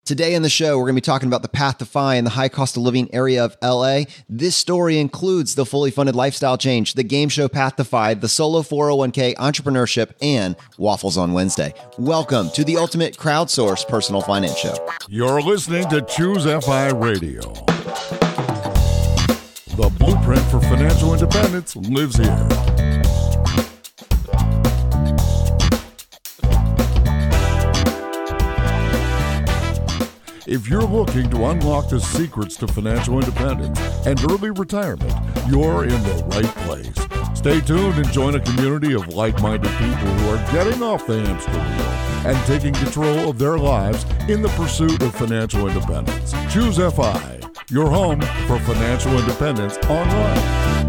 Today in the show, we're going to be talking about the path to FI in the high cost of living area of LA. This story includes the fully funded lifestyle change, the game show Path to FI, the solo 401k entrepreneurship, and Waffles on Wednesday. Welcome to the ultimate crowdsourced personal finance show. You're listening to Choose FI Radio. The blueprint for financial independence lives here. If you're looking to unlock the secrets to financial independence and early retirement, you're in the right place. Stay tuned and join a community of like-minded people who are getting off the hamster wheel and taking control of their lives in the pursuit of financial independence. Choose FI, your home for financial independence online.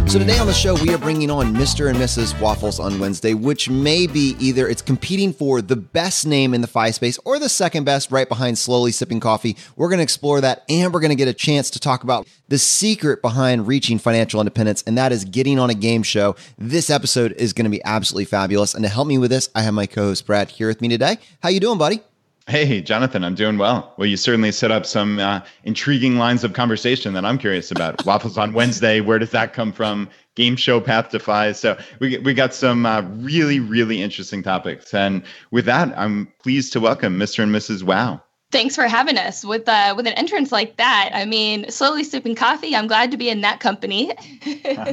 So today on the show, we are bringing on Mr. and Mrs. Waffles on Wednesday, which may be either it's competing for the best name in the FI space or the second best right behind Slowly Sipping Coffee. We're going to explore that, and we're going to get a chance to talk about the secret behind reaching financial independence, and that is getting on a game show. This episode is going to be absolutely fabulous. And to help me with this, I have my co-host Brad here with me today. How you doing, buddy? Hey, Jonathan, I'm doing well. Well, you certainly set up some intriguing lines of conversation that I'm curious about. Waffles on Wednesday, where does that come from? Game show Path to FI. So we got some really, really interesting topics. And with that, I'm pleased to welcome Mr. and Mrs. Wow. Thanks for having us with an entrance like that. I mean, Slowly Sipping Coffee, I'm glad to be in that company.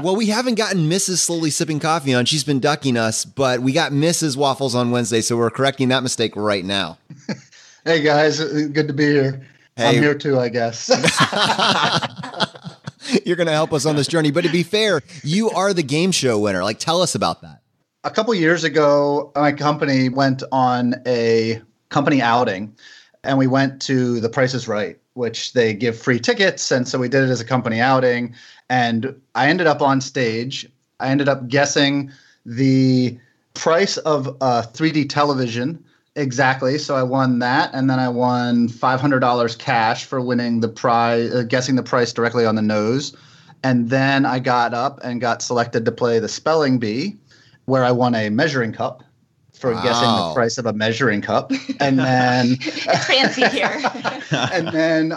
Well, we haven't gotten Mrs. Slowly Sipping Coffee on. She's been ducking us, but we got Mrs. Waffles on Wednesday, so we're correcting that mistake right now. Hey, guys. Good to be here. Hey. I'm here too, I guess. You're going to help us on this journey. But to be fair, you are the game show winner. Like, tell us about that. A couple years ago, my company went on a company outing. And we went to The Price is Right, which they give free tickets. And so we did it as a company outing. And I ended up on stage. I ended up guessing the price of a 3D television exactly. So I won that. And then I won $500 cash for winning the prize, guessing the price directly on the nose. And then I got up and got selected to play the spelling bee, where I won a measuring cup for guessing the price of a measuring cup. And then it's fancy here. And then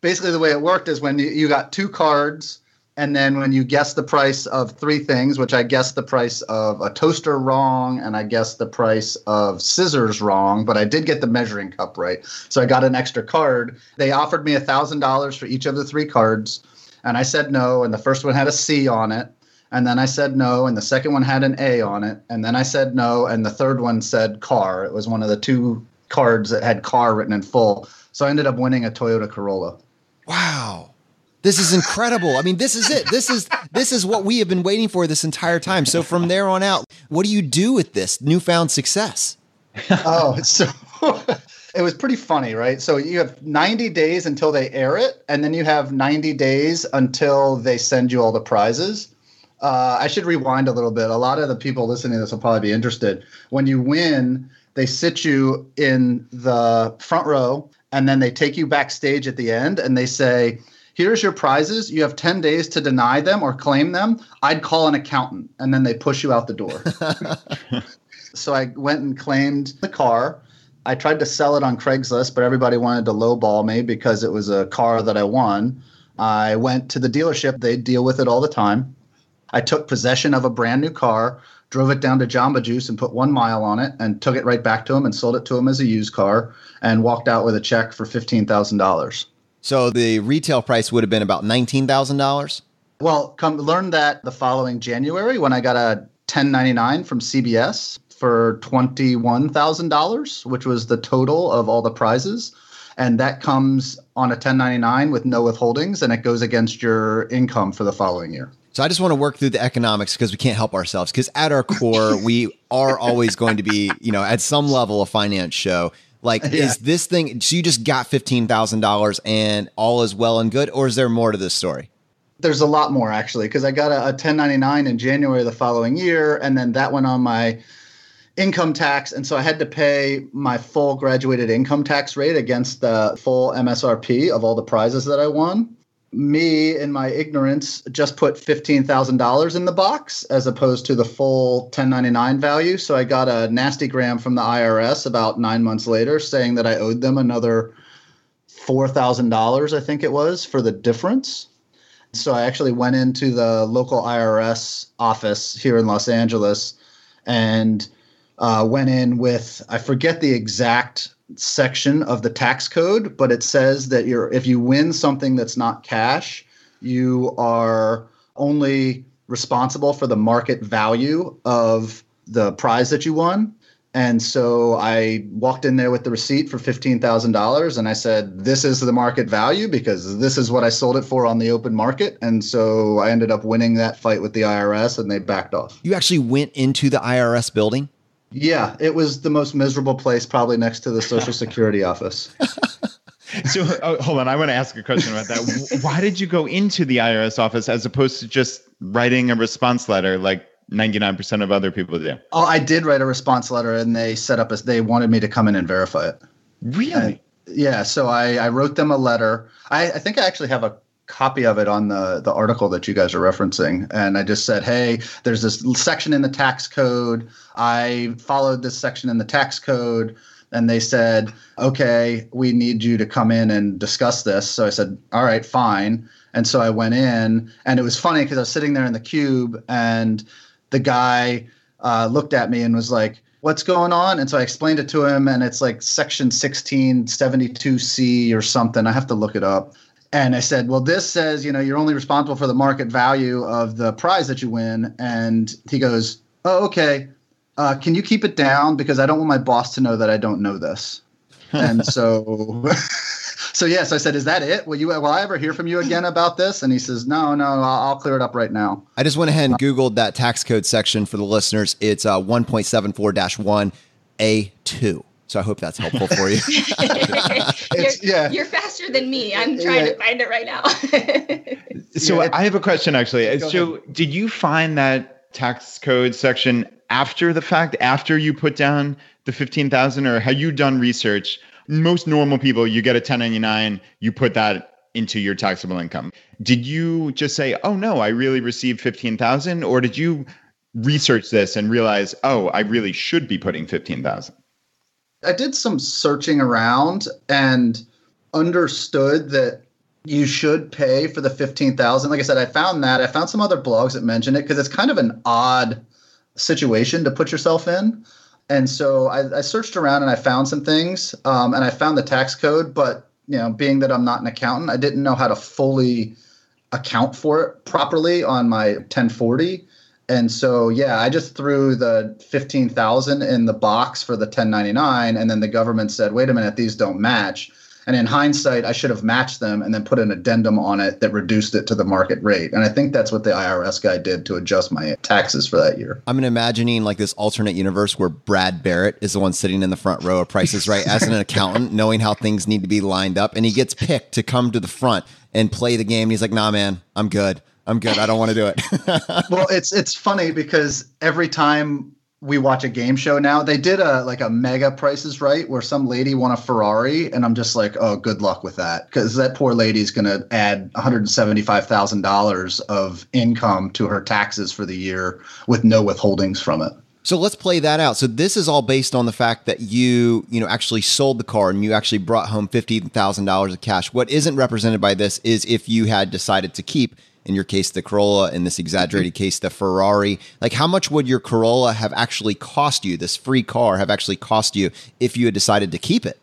basically the way it worked is when you got two cards, and then when you guess the price of three things, which I guessed the price of a toaster wrong, and I guessed the price of scissors wrong, but I did get the measuring cup right. So I got an extra card. They offered me $1,000 for each of the three cards, and I said no, and the first one had a C on it. And then I said no, and the second one had an A on it. And then I said no, and the third one said car. It was one of the two cards that had car written in full. So I ended up winning a Toyota Corolla. Wow. This is incredible. I mean, this is it. This is what we have been waiting for this entire time. So from there on out, what do you do with this newfound success? So it was pretty funny, right? So you have 90 days until they air it, and then you have 90 days until they send you all the prizes. I should rewind a little bit. A lot of the people listening to this will probably be interested. When you win, they sit you in the front row, and then they take you backstage at the end, and they say, here's your prizes. You have 10 days to deny them or claim them. I'd call an accountant, and then they push you out the door. So I went and claimed the car. I tried to sell it on Craigslist, but everybody wanted to lowball me because it was a car that I won. I went to the dealership. They deal with it all the time. I took possession of a brand new car, drove it down to Jamba Juice and put 1 mile on it, and took it right back to him and sold it to him as a used car, and walked out with a check for $15,000. So the retail price would have been about $19,000? Well, learned that the following January when I got a 1099 from CBS for $21,000, which was the total of all the prizes. And that comes on a 1099 with no withholdings, and it goes against your income for the following year. So I just want to work through the economics because we can't help ourselves. Because at our core, we are always going to be, at some level a finance show. Like, Is this thing, so you just got $15,000 and all is well and good, or is there more to this story? There's a lot more, actually, because I got a 1099 in January the following year, and then that went on my income tax. And so I had to pay my full graduated income tax rate against the full MSRP of all the prizes that I won. me, in my ignorance, just put $15,000 in the box as opposed to the full 1099 value. So I got a nasty gram from the IRS about 9 months later saying that I owed them another $4,000, I think it was, for the difference. So I actually went into the local IRS office here in Los Angeles and went in with, I forget the exact section of the tax code, but it says that if you win something that's not cash, you are only responsible for the market value of the prize that you won. And so I walked in there with the receipt for $15,000 and I said, this is the market value because this is what I sold it for on the open market. And so I ended up winning that fight with the IRS and they backed off. You actually went into the IRS building? Yeah, it was the most miserable place, probably next to the Social Security office. So hold on, I want to ask a question about that. Why did you go into the IRS office as opposed to just writing a response letter like 99% of other people do? Oh, I did write a response letter and they wanted me to come in and verify it. Really? Yeah, so I wrote them a letter. I think I actually have a copy of it on the article that you guys are referencing. And I just said, hey, there's this section in the tax code. I followed this section in the tax code. And they said, okay, we need you to come in and discuss this. So I said, all right, fine. And so I went in and it was funny because I was sitting there in the cube and the guy looked at me and was like, what's going on? And so I explained it to him and it's like section 1672C or something. I have to look it up. And I said, well, this says, you're only responsible for the market value of the prize that you win. And he goes, oh, okay. Can you keep it down? Because I don't want my boss to know that I don't know this. And so, yes, I said, is that it? Will I ever hear from you again about this? And he says, no, I'll clear it up right now. I just went ahead and Googled that tax code section for the listeners. It's 1.74-1A2. So I hope that's helpful for you. You're faster than me. I'm trying to find it right now. So I have a question, actually. So did you find that tax code section after the fact, after you put down the $15,000, or have you done research? Most normal people, you get a 1099, you put that into your taxable income. Did you just say, oh no, I really received $15,000? Or did you research this and realize, oh, I really should be putting $15,000? I did some searching around and understood that you should pay for the $15,000. Like I said, I found some other blogs that mention it because it's kind of an odd situation to put yourself in. And so I searched around and I found some things and I found the tax code. But, being that I'm not an accountant, I didn't know how to fully account for it properly on my 1040. And so, I just threw the $15,000 in the box for the 1099. And then the government said, wait a minute, these don't match. And in hindsight, I should have matched them and then put an addendum on it that reduced it to the market rate. And I think that's what the IRS guy did to adjust my taxes for that year. I'm imagining like this alternate universe where Brad Barrett is the one sitting in the front row of Price is Right as an accountant, knowing how things need to be lined up. And he gets picked to come to the front and play the game. And he's like, nah, man, I'm good. I don't want to do it. Well, it's funny because every time we watch a game show now, they did a mega Price is Right where some lady won a Ferrari. And I'm just like, oh, good luck with that. Because that poor lady's going to add $175,000 of income to her taxes for the year with no withholdings from it. So let's play that out. So this is all based on the fact that you actually sold the car and you actually brought home $15,000 of cash. What isn't represented by this is if you had decided to keep, in your case, the Corolla, in this exaggerated case, the Ferrari. Like, how much would your Corolla have actually cost you, this free car have actually cost you, if you had decided to keep it?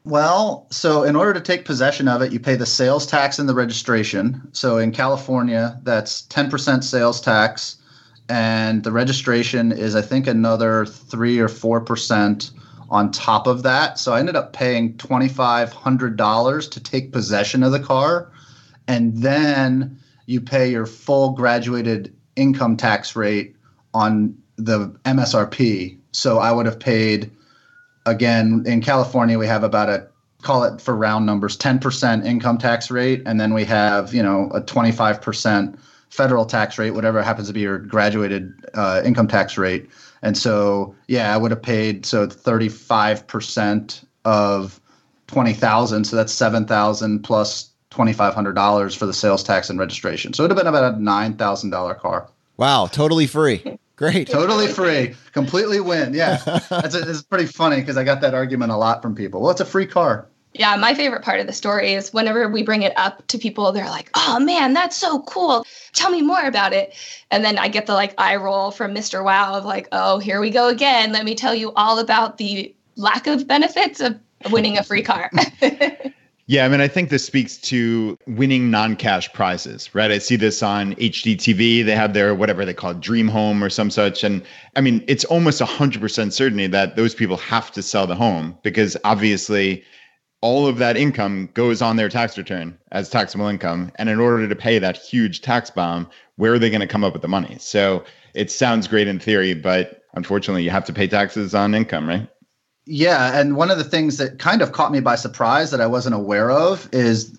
Well, so in order to take possession of it, you pay the sales tax and the registration. So in California, that's 10% sales tax. And the registration is, I think, another 3 or 4% on top of that. So I ended up paying $2,500 to take possession of the car. And then you pay your full graduated income tax rate on the MSRP. So I would have paid, again, in California, we have about call it for round numbers, 10% income tax rate. And then we have, a 25% federal tax rate, whatever happens to be your graduated income tax rate. And so, I would have paid 35% of $20,000. So that's $7,000 plus $2,500 for the sales tax and registration. So it would have been about a $9,000 car. Wow, totally free. Great. Totally free. Completely win. Yeah. It's pretty funny because I got that argument a lot from people. Well, it's a free car. Yeah, my favorite part of the story is whenever we bring it up to people, they're like, oh man, that's so cool. Tell me more about it. And then I get the eye roll from Mr. Wow of oh, here we go again. Let me tell you all about the lack of benefits of winning a free car. Yeah, I think this speaks to winning non-cash prizes, right? I see this on HGTV. They have their whatever they call it, Dream Home or some such. And it's almost 100% certainty that those people have to sell the home because obviously all of that income goes on their tax return as taxable income. And in order to pay that huge tax bomb, where are they going to come up with the money? So it sounds great in theory, but unfortunately you have to pay taxes on income, right? Yeah. And one of the things that kind of caught me by surprise that I wasn't aware of is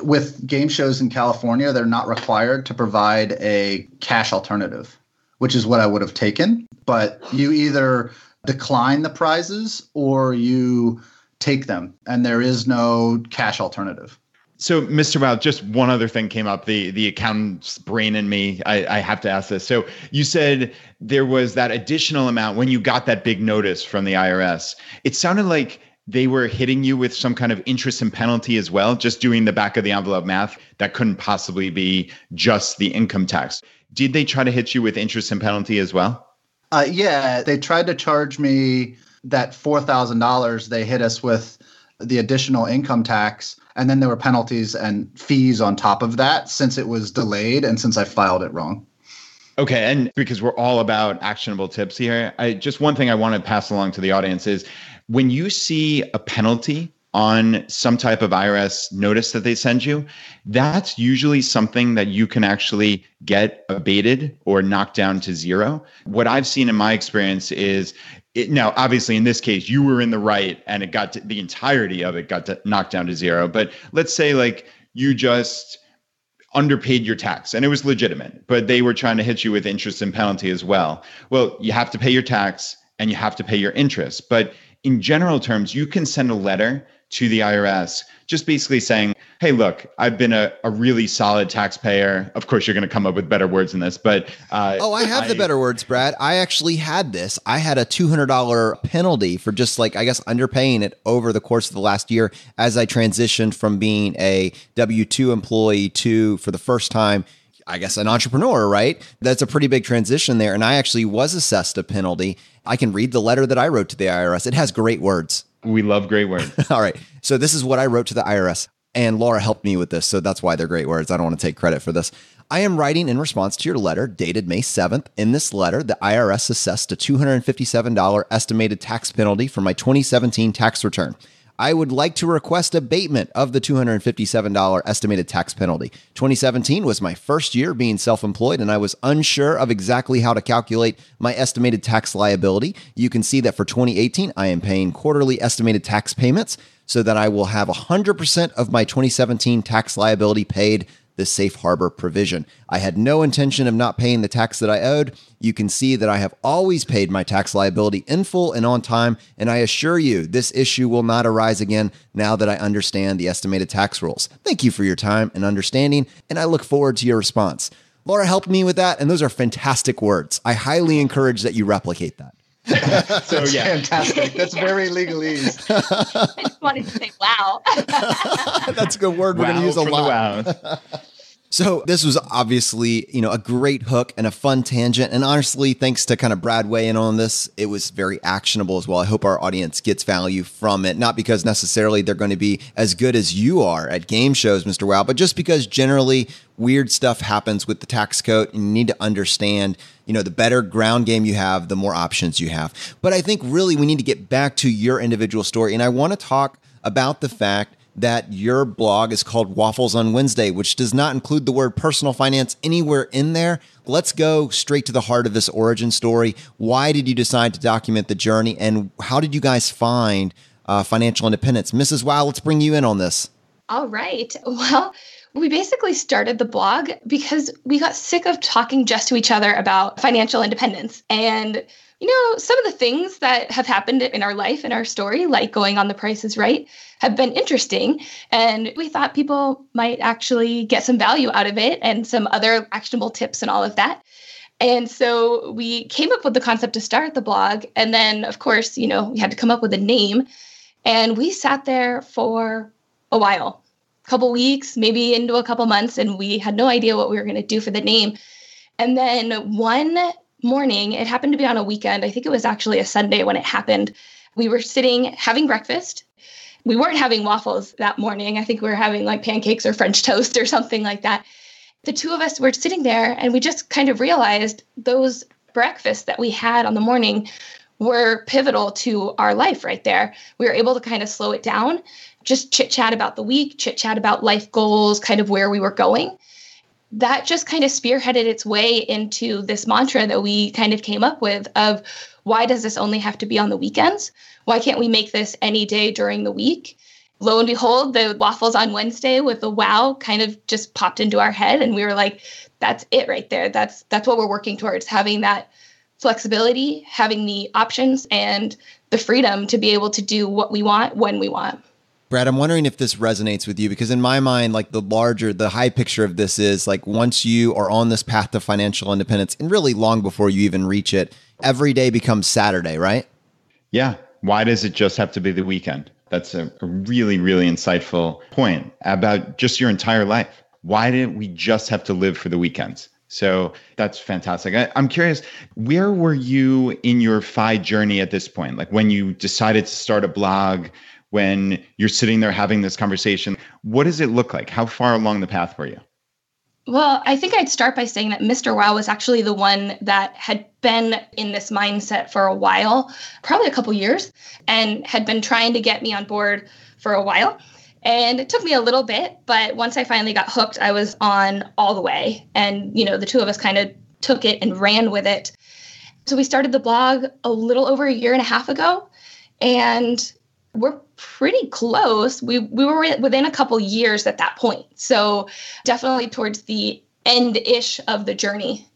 with game shows in California, they're not required to provide a cash alternative, which is what I would have taken. But you either decline the prizes or you take them, and there is no cash alternative. So, Mr. Wow, just one other thing came up, the accountant's brain in me. I have to ask this. So you said there was that additional amount when you got that big notice from the IRS. It sounded like they were hitting you with some kind of interest and penalty as well, just doing the back of the envelope math. That couldn't possibly be just the income tax. Did they try to hit you with interest and penalty as well? Yeah, they tried to charge me that $4,000. They hit us with the additional income tax. And then there were penalties and fees on top of that since it was delayed and since I filed it wrong. Okay. And because we're all about actionable tips here, just one thing I want to pass along to the audience is when you see a penalty on some type of IRS notice that they send you, that's usually something that you can actually get abated or knocked down to zero. What I've seen in my experience is now, obviously, in this case, you were in the right and it got to, the entirety of it got knocked down to zero. But let's say you just underpaid your tax and it was legitimate, but they were trying to hit you with interest and penalty as well. Well, you have to pay your tax and you have to pay your interest. But in general terms, you can send a letter to the IRS just basically saying, hey, look, I've been a really solid taxpayer. Of course, you're going to come up with better words than this, but I have the better words, Brad. I actually had this. I had a $200 penalty for just underpaying it over the course of the last year as I transitioned from being a W-2 employee to, for the first time, an entrepreneur, right? That's a pretty big transition there. And I actually was assessed a penalty. I can read the letter that I wrote to the IRS. It has great words. We love great words. All right. So this is what I wrote to the IRS. And Laura helped me with this, so that's why they're great words. I don't want to take credit for this. I am writing in response to your letter dated May 7th. In this letter, the IRS assessed a $257 estimated tax penalty for my 2017 tax return. I would like to request abatement of the $257 estimated tax penalty. 2017 was my first year being self-employed, and I was unsure of exactly how to calculate my estimated tax liability. You can see that for 2018, I am paying quarterly estimated tax payments so that I will have 100% of my 2017 tax liability paid, the safe harbor provision. I had no intention of not paying the tax that I owed. You can see that I have always paid my tax liability in full and on time, and I assure you this issue will not arise again now that I understand the estimated tax rules. Thank you for your time and understanding, and I look forward to your response. Laura helped me with that, and those are fantastic words. I highly encourage that you replicate that. So yeah, fantastic. That's very legalese. I just wanted to say, wow. That's a good word. We're going to use a lot. So this was obviously, a great hook and a fun tangent. And honestly, thanks to kind of Brad weighing on this, it was very actionable as well. I hope our audience gets value from it, not because necessarily they're going to be as good as you are at game shows, Mr. Wow, but just because generally weird stuff happens with the tax code and you need to understand, the better ground game you have, the more options you have. But I think really we need to get back to your individual story. And I want to talk about the fact that your blog is called Waffles on Wednesday, which does not include the word personal finance anywhere in there. Let's go straight to the heart of this origin story. Why did you decide to document the journey, and how did you guys find financial independence? Mrs. Wow, let's bring you in on this. All right. Well, we basically started the blog because we got sick of talking just to each other about financial independence. And some of the things that have happened in our life, in our story, like going on The Price is Right, have been interesting. And we thought people might actually get some value out of it and some other actionable tips and all of that. And so we came up with the concept to start the blog. And then, of course, we had to come up with a name. And we sat there for a while, a couple weeks, maybe into a couple months, and we had no idea what we were going to do for the name. And then one morning, it happened to be on a weekend. I think it was actually a Sunday when it happened. We were sitting having breakfast. We weren't having waffles that morning. I think we were having like pancakes or French toast or something like that. The two of us were sitting there and we just kind of realized those breakfasts that we had on the morning were pivotal to our life right there. We were able to kind of slow it down, just chit chat about the week, chit chat about life goals, kind of where we were going. That just kind of spearheaded its way into this mantra that we kind of came up with of, why does this only have to be on the weekends? Why can't we make this any day during the week? Lo and behold, the Waffles on Wednesday with the wow kind of just popped into our head. And we were like, that's it right there. That's what we're working towards, having that flexibility, having the options and the freedom to be able to do what we want when we want. Brad, I'm wondering if this resonates with you, because in my mind, like the high picture of this is like, once you are on this path to financial independence, and really long before you even reach it, every day becomes Saturday, right? Yeah. Why does it just have to be the weekend? That's a really, really insightful point about just your entire life. Why didn't we just have to live for the weekends? So that's fantastic. I'm curious, where were you in your FI journey at this point? Like when you decided to start a blog, when you're sitting there having this conversation, what does it look like? How far along the path were you? Well, I think I'd start by saying that Mr. Wow was actually the one that had been in this mindset for a while, probably a couple years, and had been trying to get me on board for a while. And it took me a little bit, but once I finally got hooked, I was on all the way. And, the two of us kind of took it and ran with it. So we started the blog a little over a year and a half ago, and we're pretty close. We were within a couple years at that point. So definitely towards the end-ish of the journey.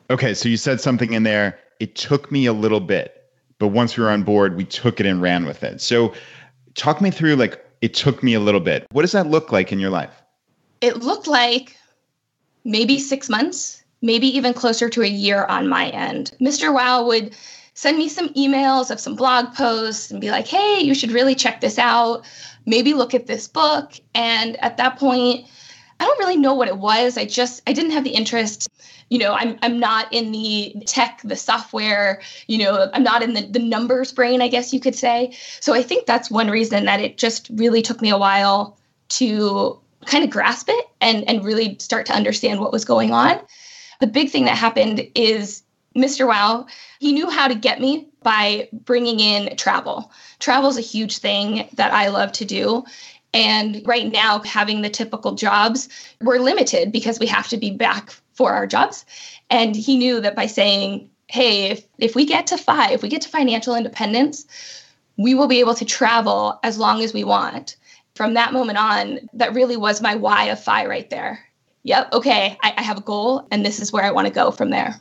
Okay, so you said something in there, it took me a little bit, but once we were on board, we took it and ran with it. So talk me through, like, it took me a little bit. What does that look like in your life? It looked like maybe 6 months, maybe even closer to a year on my end. Mr. Wow would send me some emails of some blog posts and be like, hey, you should really check this out. Maybe look at this book. And at that point, I don't really know what it was. I didn't have the interest. I'm not in the tech, the software, I'm not in the numbers brain, I guess you could say. So I think that's one reason that it just really took me a while to kind of grasp it and really start to understand what was going on. The big thing that happened is Mr. Wow, he knew how to get me by bringing in travel. Travel is a huge thing that I love to do. And right now, having the typical jobs, we're limited because we have to be back for our jobs. And he knew that by saying, hey, if we get to FI, if we get to financial independence, we will be able to travel as long as we want. From that moment on, that really was my why of FI right there. Yep, okay, I have a goal, and this is where I want to go from there.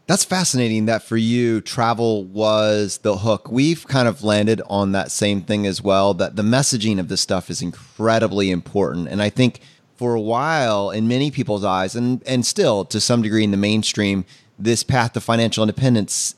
That's fascinating that for you, travel was the hook. We've kind of landed on that same thing as well, that the messaging of this stuff is incredibly important. And I think for a while, in many people's eyes, and still to some degree in the mainstream, this path to financial independence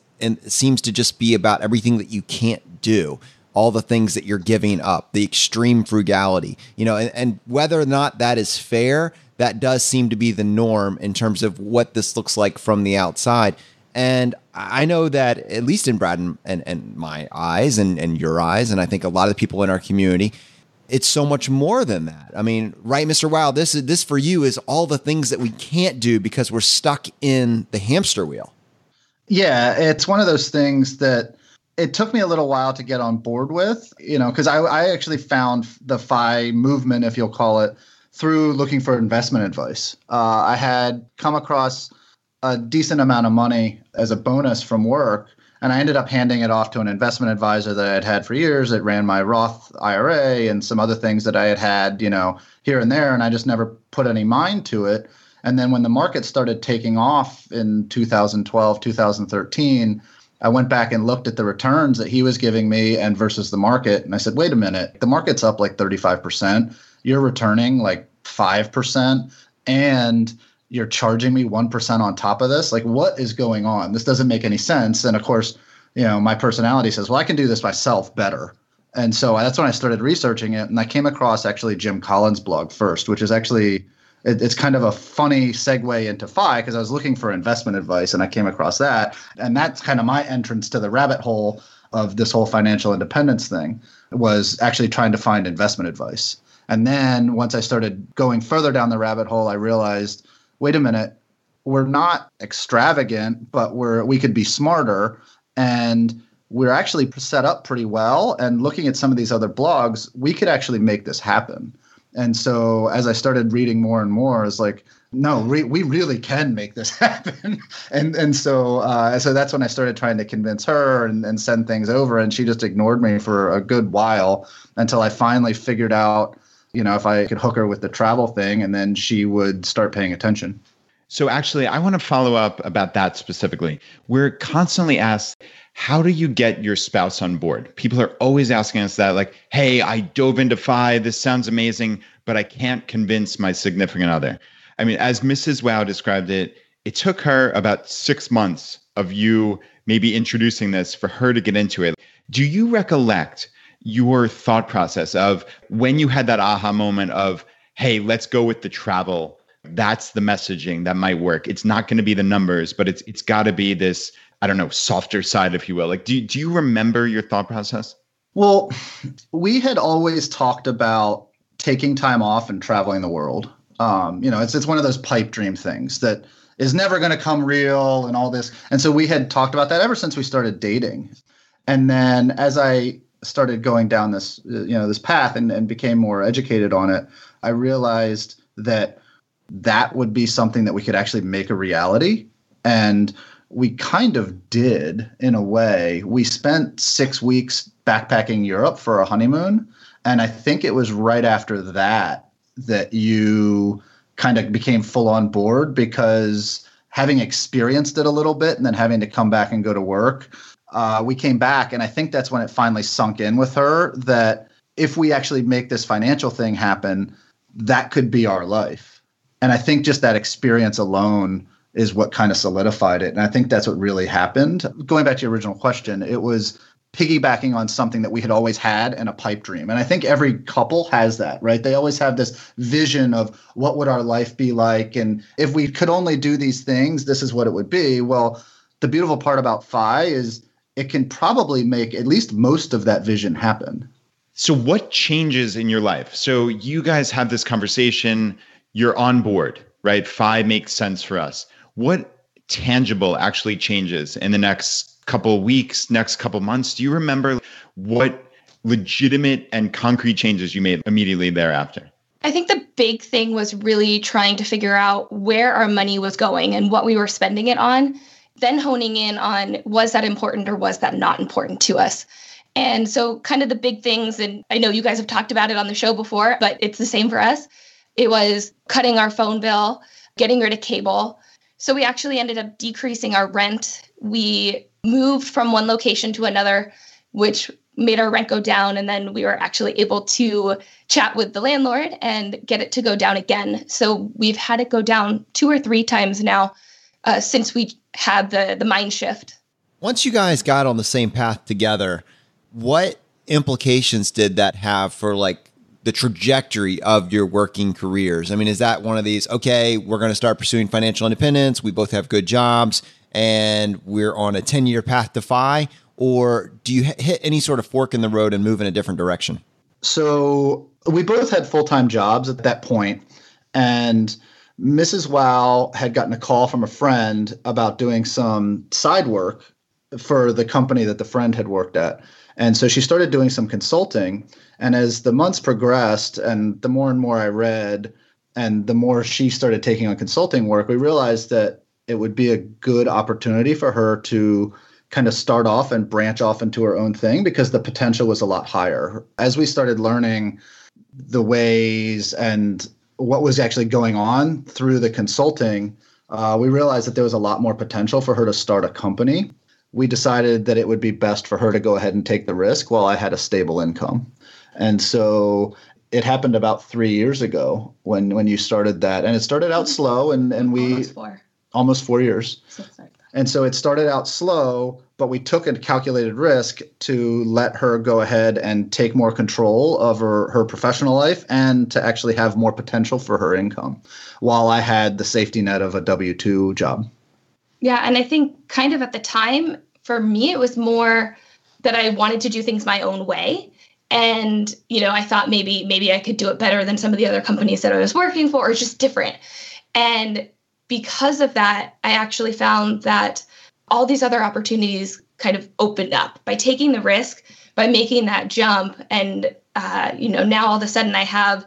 seems to just be about everything that you can't do, all the things that you're giving up, the extreme frugality, and whether or not that is fair, that does seem to be the norm in terms of what this looks like from the outside. And I know that, at least in Brad and my eyes and your eyes, and I think a lot of the people in our community, it's so much more than that. I mean, right, Mr. Wow, this for you is all the things that we can't do because we're stuck in the hamster wheel. Yeah, it's one of those things that it took me a little while to get on board with, because I actually found the FI movement, if you'll call it, through looking for investment advice. I had come across a decent amount of money as a bonus from work, and I ended up handing it off to an investment advisor that I had had for years. It ran my Roth IRA and some other things that I had here and there, and I just never put any mind to it. And then when the market started taking off in 2012, 2013, I went back and looked at the returns that he was giving me and versus the market. And I said, wait a minute, the market's up like 35%. You're returning like 5%. And you're charging me 1% on top of this. Like, what is going on? This doesn't make any sense. And of course, my personality says, well, I can do this myself better. And so that's when I started researching it. And I came across actually Jim Collins' blog first, which is actually, it's kind of a funny segue into FI because I was looking for investment advice and I came across that. And that's kind of my entrance to the rabbit hole of this whole financial independence thing, was actually trying to find investment advice. And then once I started going further down the rabbit hole, I realized, wait a minute, we're not extravagant, but we could be smarter. And we're actually set up pretty well. And looking at some of these other blogs, we could actually make this happen. And so as I started reading more and more, it's like, no, we really can make this happen. and so that's when I started trying to convince her and send things over. And she just ignored me for a good while until I finally figured out, if I could hook her with the travel thing, and then she would start paying attention. So actually, I want to follow up about that specifically. We're constantly asked, how do you get your spouse on board? People are always asking us that, like, hey, I dove into FI. This sounds amazing, but I can't convince my significant other. I mean, as Mrs. Wow described it, it took her about 6 months of you maybe introducing this for her to get into it. Do you recollect your thought process of when you had that aha moment of, hey, let's go with the travel? That's the messaging that might work. It's not going to be the numbers, but it's got to be this, I don't know, softer side, if you will. Like, do you remember your thought process? Well, we had always talked about taking time off and traveling the world. It's one of those pipe dream things that is never going to come real and all this. And so we had talked about that ever since we started dating. And then as I started going down this, this path and became more educated on it, I realized that would be something that we could actually make a reality. And we kind of did, in a way. We spent 6 weeks backpacking Europe for a honeymoon. And I think it was right after that you kind of became full on board, because having experienced it a little bit and then having to come back and go to work, we came back. And I think that's when it finally sunk in with her that if we actually make this financial thing happen, that could be our life. And I think just that experience alone is what kind of solidified it. And I think that's what really happened. Going back to your original question, it was piggybacking on something that we had always had in a pipe dream. And I think every couple has that, right? They always have this vision of what would our life be like? And if we could only do these things, this is what it would be. Well, the beautiful part about FI is it can probably make at least most of that vision happen. So what changes in your life? So you guys have this conversation, you're on board, right? FI makes sense for us. What tangible actually changes in the next couple of weeks, next couple of months? Do you remember what legitimate and concrete changes you made immediately thereafter? I think the big thing was really trying to figure out where our money was going and what we were spending it on, then honing in on, was that important or was that not important to us? And so kind of the big things, and I know you guys have talked about it on the show before, but it's the same for us. It was cutting our phone bill, getting rid of cable. So we actually ended up decreasing our rent. We moved from one location to another, which made our rent go down. And then we were actually able to chat with the landlord and get it to go down again. So we've had it go down 2 or 3 times now since we had the mind shift. Once you guys got on the same path together, what implications did that have for the trajectory of your working careers? I mean, is that one of these, okay, we're going to start pursuing financial independence, we both have good jobs, and we're on a 10-year path to FI? Or do you hit any sort of fork in the road and move in a different direction? So we both had full-time jobs at that point, and Mrs. Wow had gotten a call from a friend about doing some side work for the company that the friend had worked at. And so she started doing some consulting. And as the months progressed and the more and more I read and the more she started taking on consulting work, we realized that it would be a good opportunity for her to kind of start off and branch off into her own thing because the potential was a lot higher. As we started learning the ways and what was actually going on through the consulting, we realized that there was a lot more potential for her to start a company. we decided that it would be best for her to go ahead and take the risk while I had a stable income. And so it happened about 3 years ago when you started that. And it started out slow, and we almost 4 years. And so it started out slow, but we took a calculated risk to let her go ahead and take more control of her professional life and to actually have more potential for her income while I had the safety net of a W-2 job. Yeah. And I think kind of at the time, for me, it was more that I wanted to do things my own way. And, I thought maybe I could do it better than some of the other companies that I was working for, or just different. And because of that, I actually found that all these other opportunities kind of opened up by taking the risk, by making that jump. And, now all of a sudden I have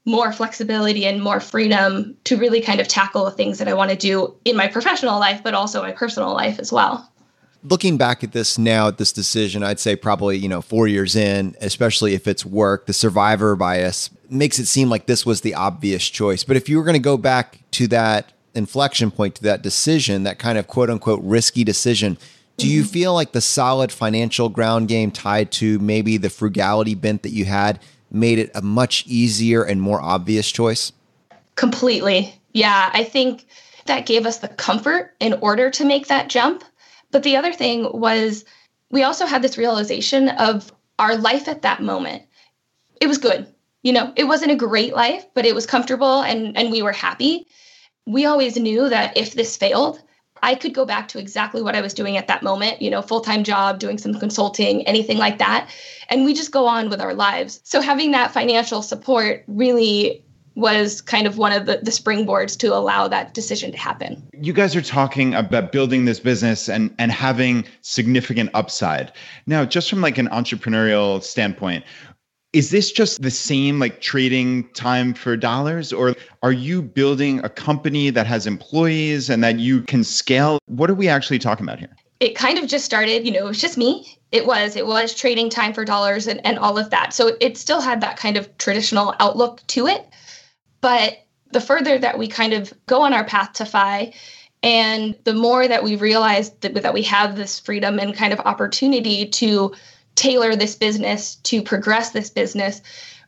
more flexibility and more freedom to really kind of tackle the things that I want to do in my professional life, but also my personal life as well. Looking back at this now, at this decision, I'd say probably, 4 years in, especially if it's work, the survivor bias makes it seem like this was the obvious choice. But if you were going to go back to that inflection point, to that decision, that kind of quote unquote risky decision, do you feel like the solid financial ground game tied to maybe the frugality bent that you had made it a much easier and more obvious choice? Completely. Yeah, I think that gave us the comfort in order to make that jump. But the other thing was we also had this realization of our life at that moment. It was good. It wasn't a great life, but it was comfortable and we were happy. We always knew that if this failed, I could go back to exactly what I was doing at that moment, full-time job, doing some consulting, anything like that. And we just go on with our lives. So having that financial support really was kind of one of the springboards to allow that decision to happen. You guys are talking about building this business and having significant upside. Now, just from like an entrepreneurial standpoint, is this just the same like trading time for dollars, or are you building a company that has employees and that you can scale? What are we actually talking about here? It kind of just started, it was just me. It was trading time for dollars and all of that. So it still had that kind of traditional outlook to it. But the further that we kind of go on our path to FI, and the more that we realize that we have this freedom and kind of opportunity to tailor this business, to progress this business,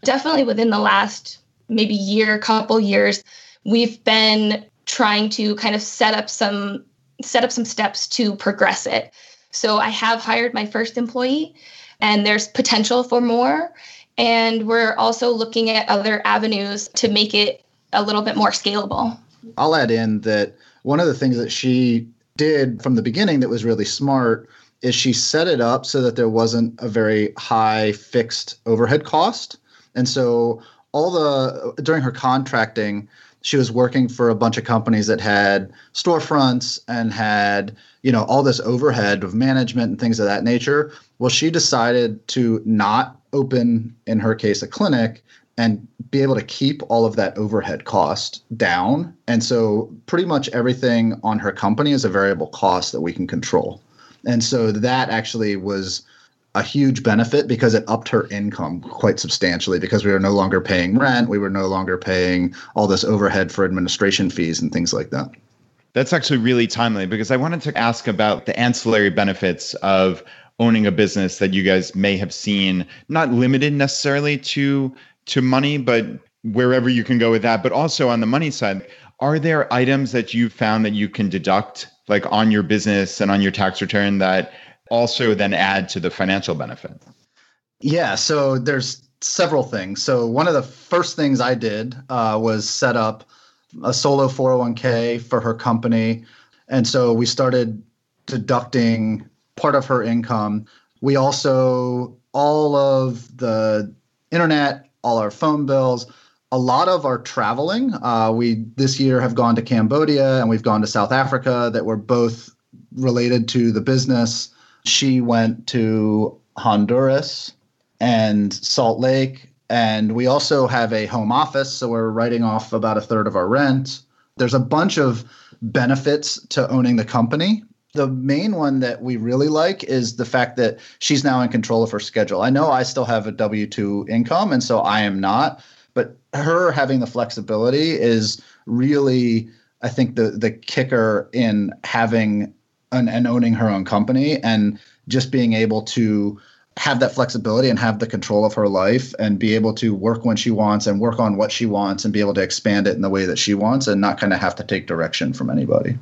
definitely within the last maybe couple years, we've been trying to kind of set up some steps to progress it. So I have hired my first employee, and there's potential for more. And we're also looking at other avenues to make it a little bit more scalable. I'll add in that one of the things that she did from the beginning that was really smart is she set it up so that there wasn't a very high fixed overhead cost. And so during her contracting, she was working for a bunch of companies that had storefronts and had, all this overhead of management and things of that nature. Well, she decided to not open, in her case, a clinic and be able to keep all of that overhead cost down. And so pretty much everything on her company is a variable cost that we can control. And so that actually was a huge benefit because it upped her income quite substantially, because we were no longer paying rent. We were no longer paying all this overhead for administration fees and things like that. That's actually really timely, because I wanted to ask about the ancillary benefits of owning a business that you guys may have seen, not limited necessarily to money, but wherever you can go with that. But also on the money side, are there items that you've found that you can deduct like on your business and on your tax return that also then add to the financial benefit? Yeah, so there's several things. So one of the first things I did was set up a solo 401k for her company. And so we started deducting part of her income. We also, all of the internet, all our phone bills, a lot of our traveling. We this year have gone to Cambodia and we've gone to South Africa that were both related to the business. She went to Honduras and Salt Lake. And we also have a home office, so we're writing off about a third of our rent. There's a bunch of benefits to owning the company. The main one that we really like is the fact that she's now in control of her schedule. I know I still have a W-2 income, and so I am not. But her having the flexibility is really, I think, the kicker in having and owning her own company, and just being able to have that flexibility and have the control of her life and be able to work when she wants and work on what she wants and be able to expand it in the way that she wants and not kind of have to take direction from anybody.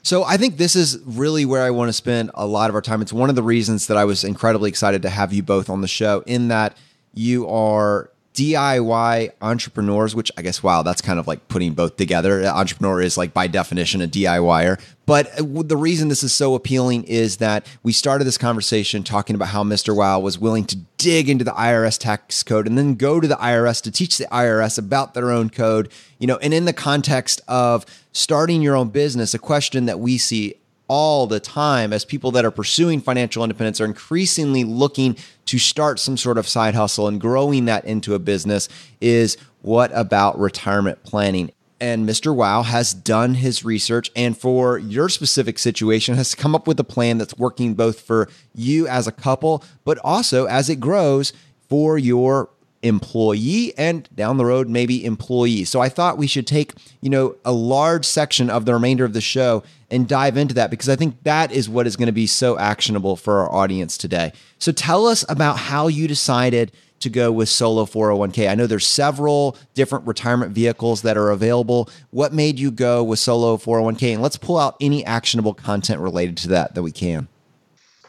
So I think this is really where I want to spend a lot of our time. It's one of the reasons that I was incredibly excited to have you both on the show, in that you are DIY entrepreneurs, which I guess, wow, that's kind of like putting both together. An entrepreneur is like by definition a DIYer. But the reason this is so appealing is that we started this conversation talking about how Mr. Wow was willing to dig into the IRS tax code and then go to the IRS to teach the IRS about their own code, and in the context of starting your own business, a question that we see all the time as people that are pursuing financial independence are increasingly looking to start some sort of side hustle and growing that into a business is, what about retirement planning? And Mr. Wow has done his research, and for your specific situation has come up with a plan that's working both for you as a couple, but also as it grows for your employee and down the road, maybe employees. So I thought we should take, a large section of the remainder of the show and dive into that, because I think that is what is going to be so actionable for our audience today. So tell us about how you decided to go with solo 401k. I know there's several different retirement vehicles that are available. What made you go with solo 401k? And let's pull out any actionable content related to that we can.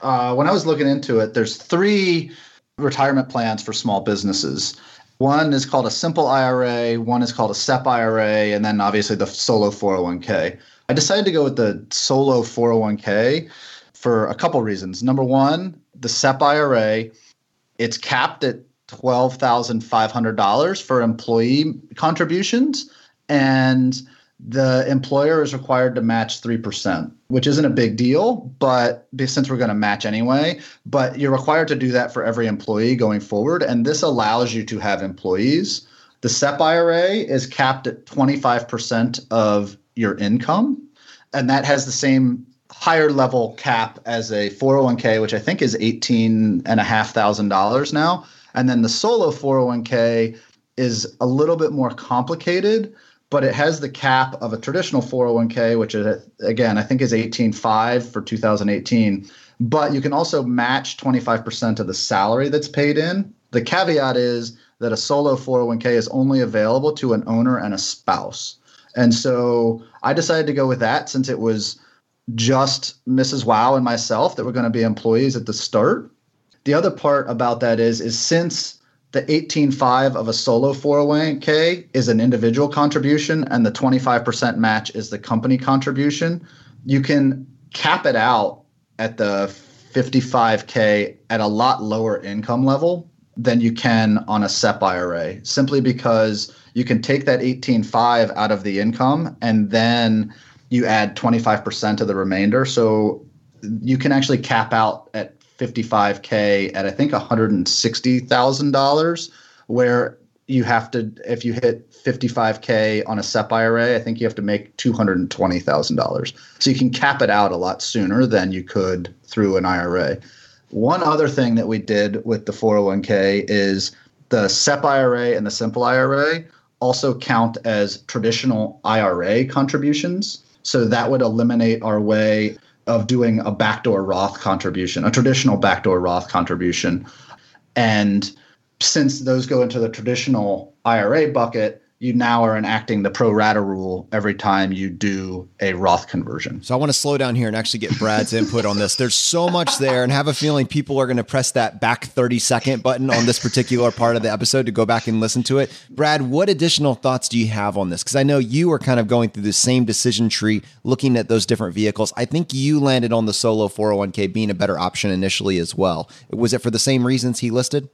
When I was looking into it, there's 3 retirement plans for small businesses. One is called a simple IRA, one is called a SEP IRA, and then obviously the solo 401k. I decided to go with the solo 401k for a couple reasons. Number one, the SEP IRA, it's capped at $12,500 for employee contributions, and the employer is required to match 3%, which isn't a big deal, but since we're going to match anyway, but you're required to do that for every employee going forward. And this allows you to have employees. The SEP IRA is capped at 25% of your income. And that has the same higher level cap as a 401k, which I think is $18,500 now. And then the solo 401k is a little bit more complicated, but it has the cap of a traditional 401k, which is, again, I think is $18,500 for 2018. But you can also match 25% of the salary that's paid in. The caveat is that a solo 401k is only available to an owner and a spouse. And so I decided to go with that since it was just Mrs. Wow and myself that were going to be employees at the start. The other part about that is since the $18,500 of a solo 401k is an individual contribution and the 25% match is the company contribution, you can cap it out at the $55K at a lot lower income level than you can on a SEP IRA, simply because you can take that $18,500 out of the income and then you add 25% of the remainder. So you can actually cap out at $55K at I think $160,000, where you have to, if you hit $55K on a SEP IRA, I think you have to make $220,000. So you can cap it out a lot sooner than you could through an IRA. One other thing that we did with the 401k is the SEP IRA and the simple IRA also count as traditional IRA contributions. So that would eliminate our way of doing a backdoor Roth contribution, a traditional backdoor Roth contribution. And since those go into the traditional IRA bucket, you now are enacting the pro rata rule every time you do a Roth conversion. So I want to slow down here and actually get Brad's input on this. There's so much there, and have a feeling people are going to press that back 30-second button on this particular part of the episode to go back and listen to it. Brad, what additional thoughts do you have on this? Because I know you are kind of going through the same decision tree, looking at those different vehicles. I think you landed on the solo 401k being a better option initially as well. Was it for the same reasons he listed?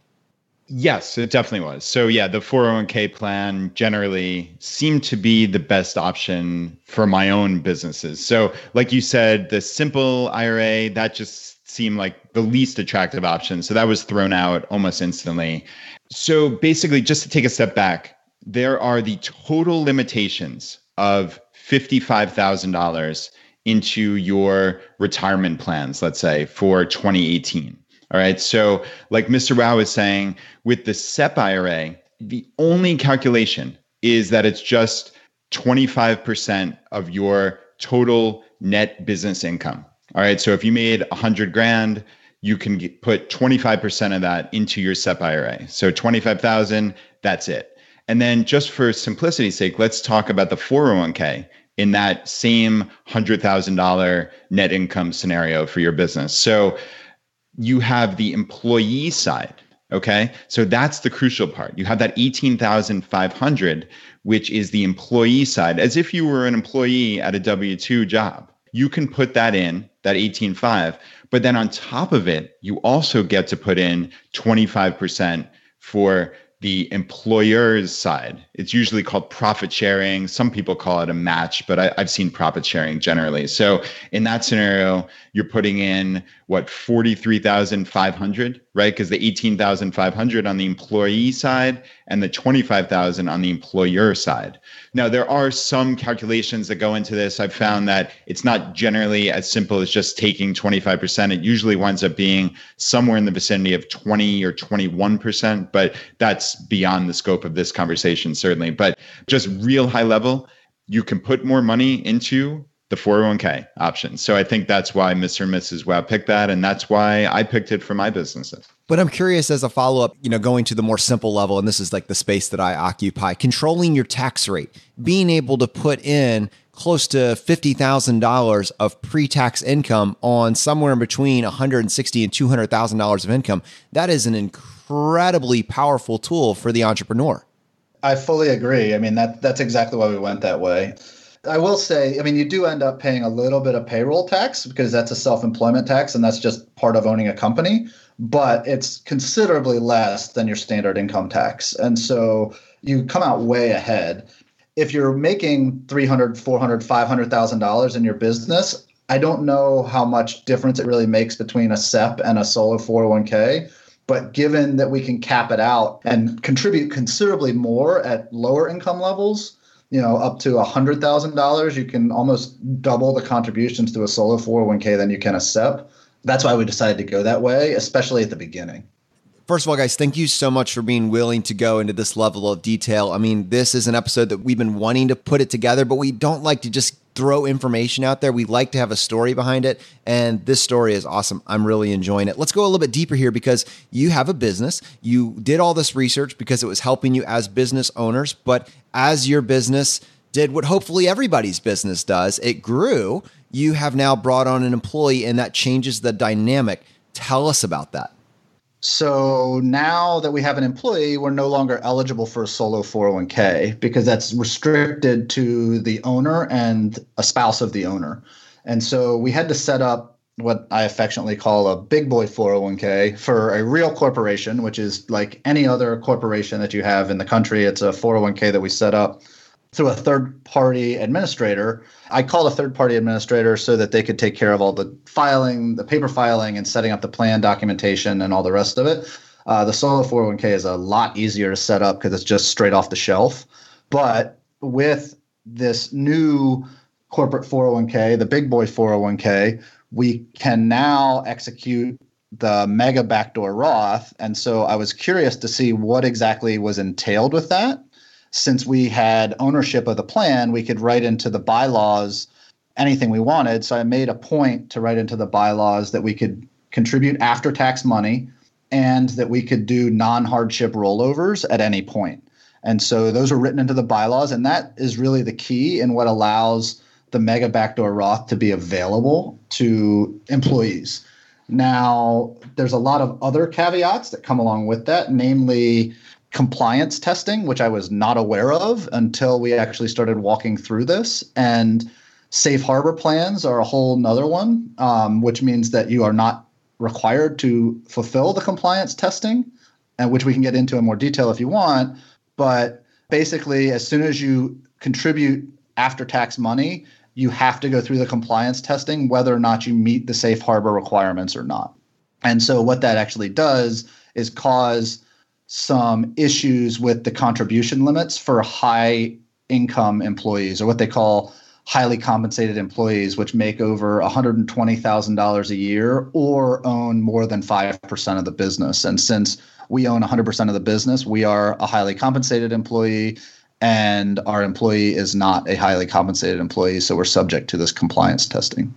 Yes, it definitely was. So yeah, the 401k plan generally seemed to be the best option for my own businesses. So like you said, the simple IRA, that just seemed like the least attractive option. So that was thrown out almost instantly. So basically, just to take a step back, there are the total limitations of $55,000 into your retirement plans, let's say, for 2018. All right. So like Mr. Wow was saying, with the SEP IRA, the only calculation is that it's just 25% of your total net business income. All right. So if you made 100 grand, you can put 25% of that into your SEP IRA. So 25,000, that's it. And then just for simplicity's sake, let's talk about the 401k in that same $100,000 net income scenario for your business. So you have the employee side. Okay. So that's the crucial part. You have that 18,500, which is the employee side, as if you were an employee at a W-2 job. You can put that in, that 18.5, but then on top of it, you also get to put in 25% for the employer's side. It's usually called profit sharing. Some people call it a match, but I've seen profit sharing generally. So in that scenario, you're putting in what, 43,500, right? Because the 18,500 on the employee side and the 25,000 on the employer side. Now, there are some calculations that go into this. I've found that it's not generally as simple as just taking 25%. It usually winds up being somewhere in the vicinity of 20 or 21%, but that's beyond the scope of this conversation, certainly. But just real high level, you can put more money into the 401k option. So I think that's why Mr. and Mrs. Wow picked that. And that's why I picked it for my businesses. But I'm curious, as a follow-up, going to the more simple level, and this is like the space that I occupy, controlling your tax rate, being able to put in close to $50,000 of pre-tax income on somewhere in between $160,000 and $200,000 of income. That is an incredibly powerful tool for the entrepreneur. I fully agree. I mean, that's exactly why we went that way. I will say, I mean, you do end up paying a little bit of payroll tax because that's a self-employment tax and that's just part of owning a company, but it's considerably less than your standard income tax. And so you come out way ahead. If you're making $300,000, $400,000, $500,000 in your business, I don't know how much difference it really makes between a SEP and a solo 401k. But given that we can cap it out and contribute considerably more at lower income levels, up to $100,000, you can almost double the contributions to a solo 401k than you can a SEP. That's why we decided to go that way, especially at the beginning. First of all, guys, thank you so much for being willing to go into this level of detail. I mean, this is an episode that we've been wanting to put it together, but we don't like to just throw information out there. We like to have a story behind it. And this story is awesome. I'm really enjoying it. Let's go a little bit deeper here because you have a business. You did all this research because it was helping you as business owners. But as your business did what hopefully everybody's business does, it grew. You have now brought on an employee and that changes the dynamic. Tell us about that. So now that we have an employee, we're no longer eligible for a solo 401k because that's restricted to the owner and a spouse of the owner. And so we had to set up what I affectionately call a big boy 401k for a real corporation, which is like any other corporation that you have in the country. It's a 401k that we set up through a third-party administrator. I called a third-party administrator so that they could take care of all the filing, the paper filing, and setting up the plan documentation and all the rest of it. The solo 401k is a lot easier to set up because it's just straight off the shelf. But with this new corporate 401k, the big boy 401k, we can now execute the Mega Backdoor Roth. And so I was curious to see what exactly was entailed with that. Since we had ownership of the plan, we could write into the bylaws anything we wanted. So I made a point to write into the bylaws that we could contribute after-tax money and that we could do non-hardship rollovers at any point. And so those are written into the bylaws, and that is really the key in what allows the Mega Backdoor Roth to be available to employees. Now, there's a lot of other caveats that come along with that, namely compliance testing, which I was not aware of until we actually started walking through this. And safe harbor plans are a whole nother one, which means that you are not required to fulfill the compliance testing, and which we can get into in more detail if you want. But basically, as soon as you contribute after-tax money, you have to go through the compliance testing, whether or not you meet the safe harbor requirements or not. And so what that actually does is cause some issues with the contribution limits for high income employees, or what they call highly compensated employees, which make over $120,000 a year or own more than 5% of the business. And since we own 100% of the business, we are a highly compensated employee, and our employee is not a highly compensated employee. So we're subject to this compliance testing.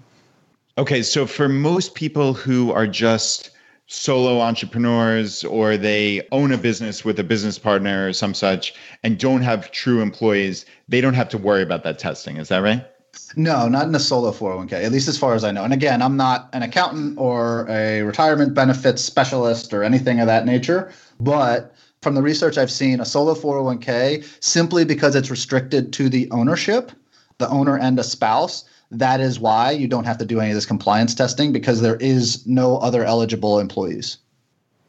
Okay, so for most people who are just solo entrepreneurs or they own a business with a business partner or some such and don't have true employees, they don't have to worry about that testing. Is that right? No, not in a solo 401k, at least as far as I know. And again, I'm not an accountant or a retirement benefits specialist or anything of that nature. But from the research I've seen, a solo 401k, simply because it's restricted to the ownership, the owner and a spouse, that is why you don't have to do any of this compliance testing, because there is no other eligible employees.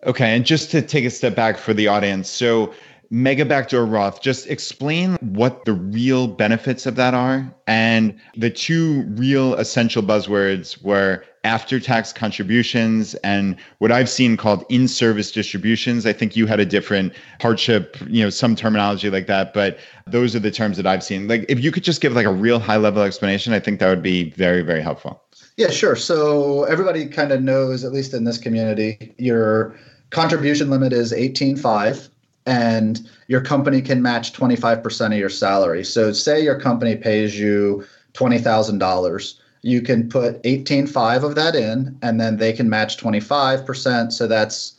Okay, and just to take a step back for the audience, so Mega Backdoor Roth, just explain what the real benefits of that are. And the two real essential buzzwords were after-tax contributions and what I've seen called in-service distributions. I think you had a different hardship, some terminology like that, but those are the terms that I've seen. Like, if you could just give like a real high-level explanation, I think that would be very, very helpful. Yeah, sure. So everybody kind of knows, at least in this community, your contribution limit is 18.5. And your company can match 25% of your salary. So say your company pays you $20,000. You can put 18.5 of that in, and then they can match 25%. So that's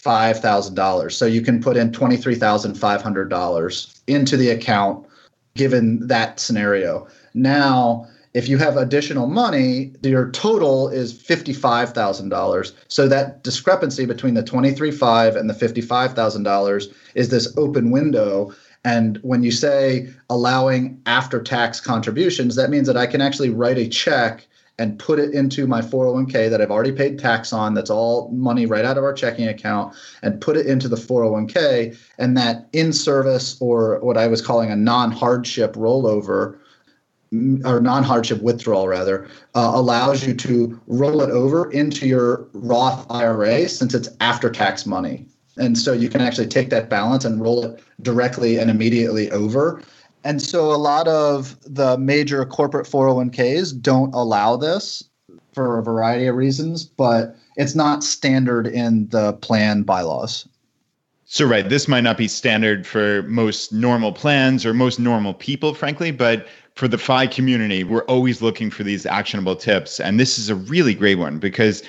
$5,000. So you can put in $23,500 into the account given that scenario. Now, if you have additional money, your total is $55,000. So that discrepancy between the $23,500 and the $55,000 is this open window. And when you say allowing after-tax contributions, that means that I can actually write a check and put it into my 401k that I've already paid tax on. That's all money right out of our checking account, and put it into the 401k. And that in-service, or what I was calling a non-hardship rollover, or non-hardship withdrawal rather, allows you to roll it over into your Roth IRA since it's after-tax money. And so you can actually take that balance and roll it directly and immediately over. And so a lot of the major corporate 401ks don't allow this for a variety of reasons, but it's not standard in the plan bylaws. So, right, this might not be standard for most normal plans or most normal people, frankly, but for the FI community, we're always looking for these actionable tips. And this is a really great one because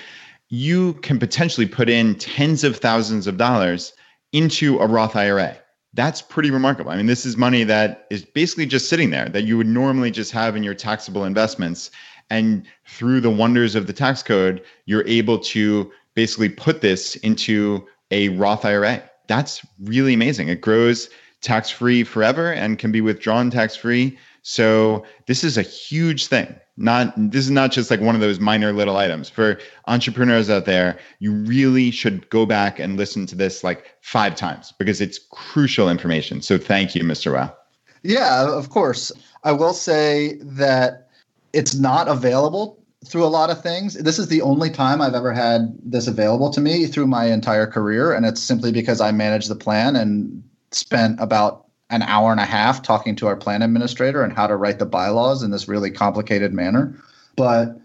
you can potentially put in tens of thousands of dollars into a Roth IRA. That's pretty remarkable. I mean, this is money that is basically just sitting there that you would normally just have in your taxable investments. And through the wonders of the tax code, you're able to basically put this into a Roth IRA. That's really amazing. It grows tax-free forever and can be withdrawn tax-free. So this is a huge thing. This is not just like one of those minor little items. For entrepreneurs out there, you really should go back and listen to this like 5 times because it's crucial information. So thank you, Mr. Wow. Yeah, of course. I will say that it's not available through a lot of things. This is the only time I've ever had this available to me through my entire career. And it's simply because I managed the plan and spent about an hour and a half talking to our plan administrator and how to write the bylaws in this really complicated manner. But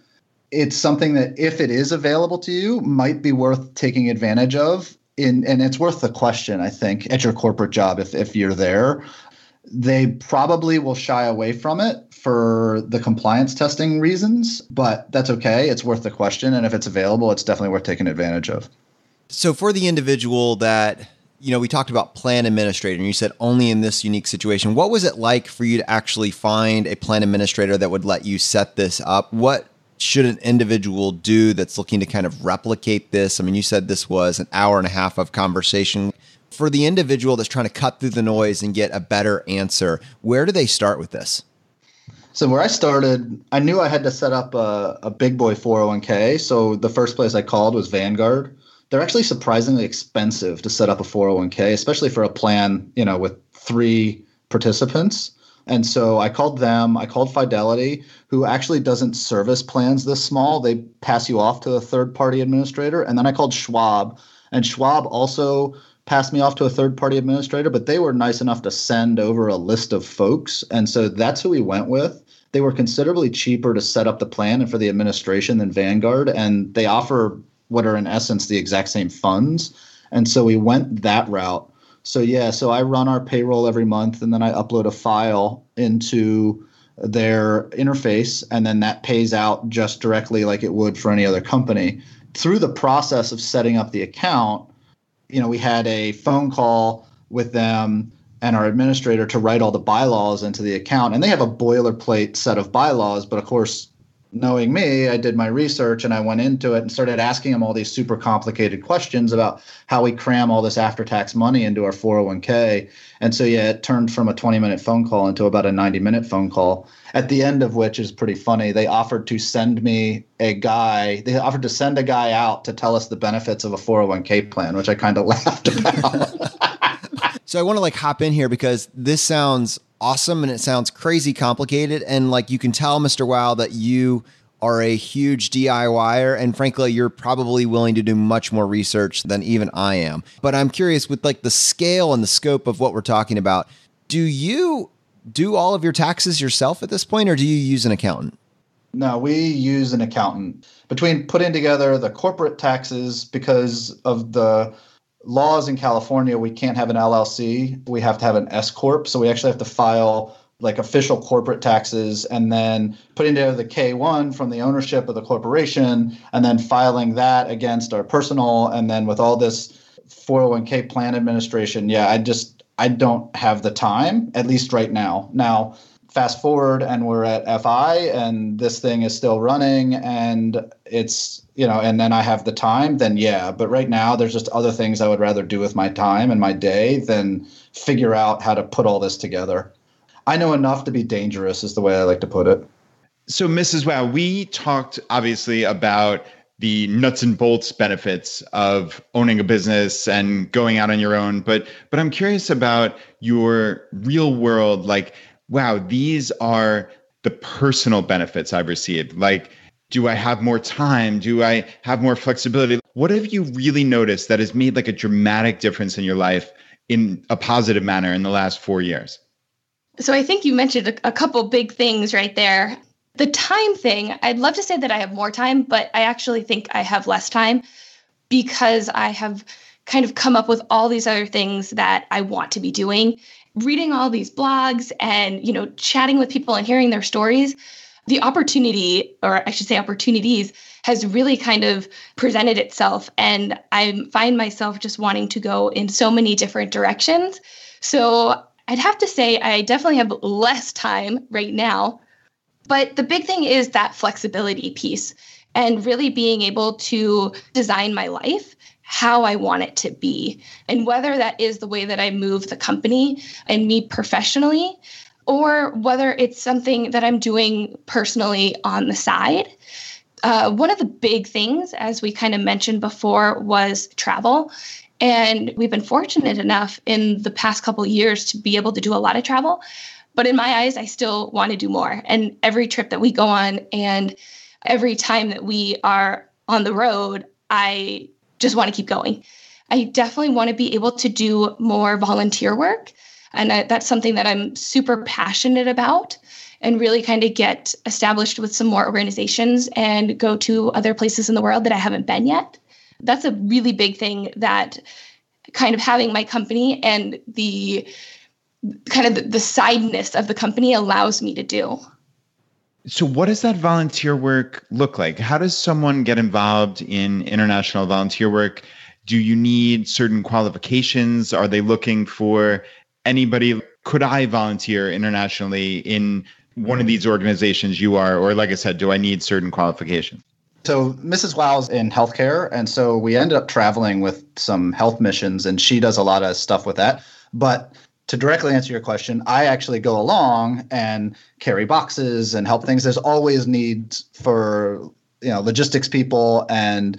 it's something that, if it is available to you, might be worth taking advantage of. And it's worth the question, I think, at your corporate job if you're there. They probably will shy away from it for the compliance testing reasons, but that's okay. It's worth the question. And if it's available, it's definitely worth taking advantage of. So for the individual that, we talked about plan administrator, and you said only in this unique situation. What was it like for you to actually find a plan administrator that would let you set this up? What should an individual do that's looking to kind of replicate this? I mean, you said this was an hour and a half of conversation. For the individual that's trying to cut through the noise and get a better answer, where do they start with this? So where I started, I knew I had to set up a big boy 401k. So the first place I called was Vanguard. They're actually surprisingly expensive to set up a 401k, especially for a plan, with 3 participants. And so I called them. I called Fidelity, who actually doesn't service plans this small. They pass you off to a third-party administrator. And then I called Schwab, and Schwab also passed me off to a third-party administrator, but they were nice enough to send over a list of folks. And so that's who we went with. They were considerably cheaper to set up the plan and for the administration than Vanguard, and they offer what are in essence the exact same funds. And so we went that route. So I run our payroll every month, and then I upload a file into their interface, and then that pays out just directly like it would for any other company. Through the process of setting up the account, we had a phone call with them and our administrator to write all the bylaws into the account. And they have a boilerplate set of bylaws, but of course, knowing me, I did my research and I went into it and started asking them all these super complicated questions about how we cram all this after-tax money into our 401k. And so, it turned from a 20-minute phone call into about a 90-minute phone call, at the end of which is pretty funny. They offered to send a guy out to tell us the benefits of a 401k plan, which I kind of laughed about. So I want to hop in here because this sounds awesome and it sounds crazy complicated. And you can tell, Mr. Wow, that you are a huge DIYer. And frankly, you're probably willing to do much more research than even I am. But I'm curious with the scale and the scope of what we're talking about. Do you do all of your taxes yourself at this point, or do you use an accountant? No, we use an accountant. Between putting together the corporate taxes, because of the laws in California, we can't have an LLC. We have to have an S Corp. So we actually have to file official corporate taxes, and then putting together the K-1 from the ownership of the corporation, and then filing that against our personal. And then with all this 401k plan administration, I don't have the time, at least right now. Now, fast forward and we're at FI and this thing is still running and it's, and then I have the time, then yeah. But right now there's just other things I would rather do with my time and my day than figure out how to put all this together. I know enough to be dangerous is the way I like to put it. So Mrs. Wow, we talked obviously about the nuts and bolts benefits of owning a business and going out on your own. But I'm curious about your real world, wow, these are the personal benefits I've received. Do I have more time? Do I have more flexibility? What have you really noticed that has made a dramatic difference in your life in a positive manner in the last 4 years? So I think you mentioned a couple big things right there. The time thing, I'd love to say that I have more time, but I actually think I have less time because I have kind of come up with all these other things that I want to be doing. Reading all these blogs and, chatting with people and hearing their stories, the opportunity, or I should say opportunities, has really kind of presented itself. And I find myself just wanting to go in so many different directions. So I'd have to say I definitely have less time right now. But the big thing is that flexibility piece and really being able to design my life how I want it to be. And whether that is the way that I move the company and me professionally, or whether it's something that I'm doing personally on the side. One of the big things, as we kind of mentioned before, was travel. And we've been fortunate enough in the past couple of years to be able to do a lot of travel. But in my eyes, I still want to do more. And every trip that we go on and every time that we are on the road, I just want to keep going. I definitely want to be able to do more volunteer work. And that's something that I'm super passionate about and really kind of get established with some more organizations and go to other places in the world that I haven't been yet. That's a really big thing that kind of having my company and the kind of the sideness of the company allows me to do. So what does that volunteer work look like? How does someone get involved in international volunteer work? Do you need certain qualifications? Are they looking for anybody? Could I volunteer internationally in one of these organizations you are? Or like I said, do I need certain qualifications? So Mrs. Wow's in healthcare. And so we ended up traveling with some health missions and she does a lot of stuff with that. But to directly answer your question, I actually go along and carry boxes and help things. There's always needs for, logistics people and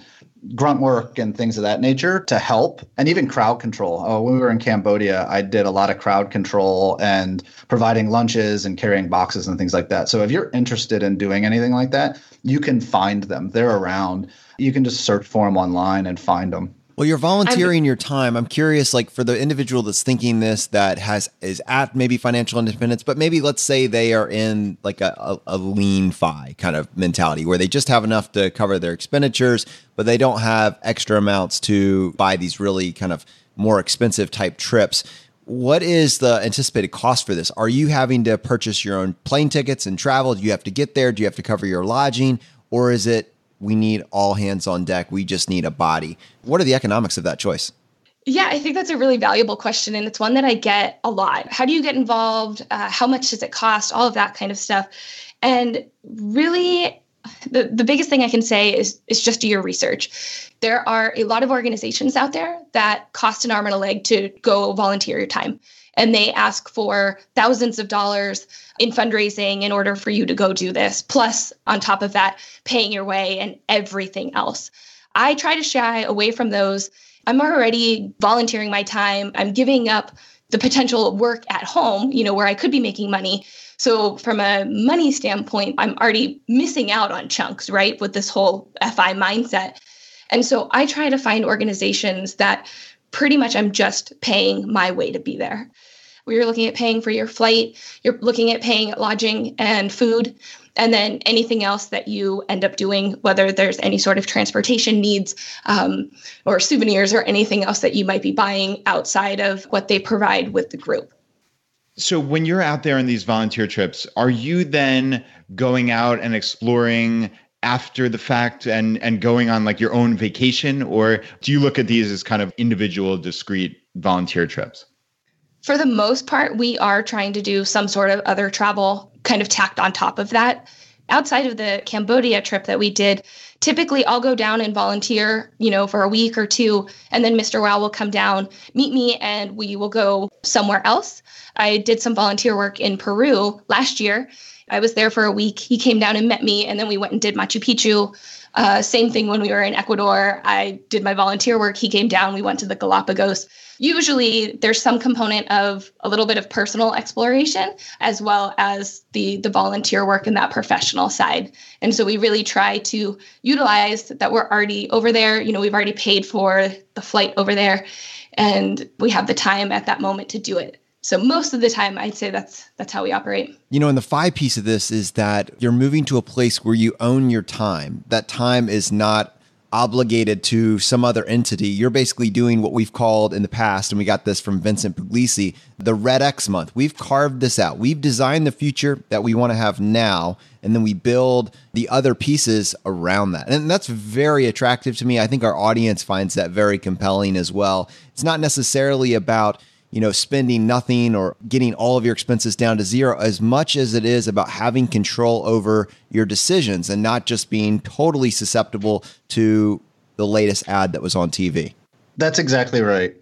grunt work and things of that nature to help, and even crowd control. When we were in Cambodia, I did a lot of crowd control and providing lunches and carrying boxes and things like that. So if you're interested in doing anything like that, you can find them. They're around. You can just search for them online and find them. Well, you're volunteering your time. I'm curious, for the individual that's thinking this, that is at maybe financial independence, but maybe let's say they are in a lean fi kind of mentality where they just have enough to cover their expenditures, but they don't have extra amounts to buy these really kind of more expensive type trips. What is the anticipated cost for this? Are you having to purchase your own plane tickets and travel? Do you have to get there? Do you have to cover your lodging? Or is it, we need all hands on deck, we just need a body? What are the economics of that choice? Yeah, I think that's a really valuable question. And it's one that I get a lot. How do you get involved? How much does it cost? All of that kind of stuff. And really, the biggest thing I can say is just do your research. There are a lot of organizations out there that cost an arm and a leg to go volunteer your time. And they ask for thousands of dollars in fundraising in order for you to go do this. Plus, on top of that, paying your way and everything else. I try to shy away from those. I'm already volunteering my time. I'm giving up the potential work at home, where I could be making money. So from a money standpoint, I'm already missing out on chunks, right, with this whole FI mindset. And so I try to find organizations that pretty much I'm just paying my way to be there. You're looking at paying for your flight, you're looking at paying lodging and food, and then anything else that you end up doing, whether there's any sort of transportation needs or souvenirs or anything else that you might be buying outside of what they provide with the group. So when you're out there on these volunteer trips, are you then going out and exploring after the fact and going on like your own vacation? Or do you look at these as kind of individual, discrete volunteer trips? For the most part, we are trying to do some sort of other travel kind of tacked on top of that. Outside of the Cambodia trip that we did, typically I'll go down and volunteer, for a week or two, and then Mr. Wow will come down, meet me, and we will go somewhere else. I did some volunteer work in Peru last year. I was there for a week. He came down and met me, and then we went and did Machu Picchu. Same thing when we were in Ecuador. I did my volunteer work. He came down. We went to the Galapagos. Usually there's some component of a little bit of personal exploration as well as the volunteer work and that professional side. And so we really try to utilize that we're already over there. We've already paid for the flight over there and we have the time at that moment to do it. So most of the time, I'd say that's how we operate. And the 5 piece of this is that you're moving to a place where you own your time. That time is not obligated to some other entity. You're basically doing what we've called in the past, and we got this from Vincent Puglisi, the Red X month. We've carved this out. We've designed the future that we want to have now, and then we build the other pieces around that. And that's very attractive to me. I think our audience finds that very compelling as well. It's not necessarily about spending nothing or getting all of your expenses down to zero, as much as it is about having control over your decisions and not just being totally susceptible to the latest ad that was on TV. That's exactly right.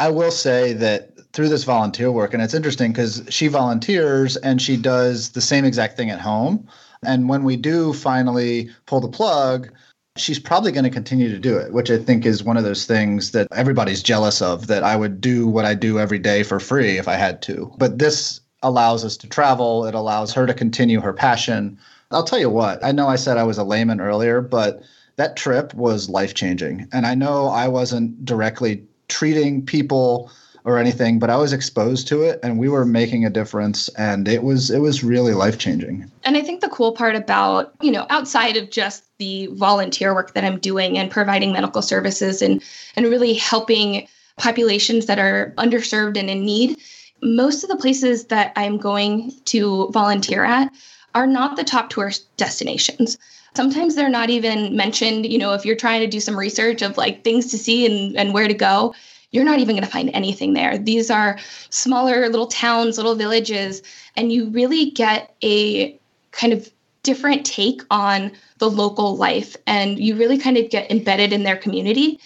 I will say that through this volunteer work, and it's interesting because she volunteers and she does the same exact thing at home. And when we do finally pull the plug, she's probably going to continue to do it, which I think is one of those things that everybody's jealous of, that I would do what I do every day for free if I had to. But this allows us to travel. It allows her to continue her passion. I'll tell you what, I know I said I was a layman earlier, but that trip was life-changing. And I know I wasn't directly treating people or anything, but I was exposed to it and we were making a difference and it was really life-changing. And I think the cool part about, outside of just the volunteer work that I'm doing and providing medical services and really helping populations that are underserved and in need, most of the places that I'm going to volunteer at are not the top tourist destinations. Sometimes they're not even mentioned, if you're trying to do some research of like things to see and where to go, you're not even going to find anything there. These are smaller little towns, little villages, and you really get a kind of different take on the local life, and you really kind of get embedded in their community.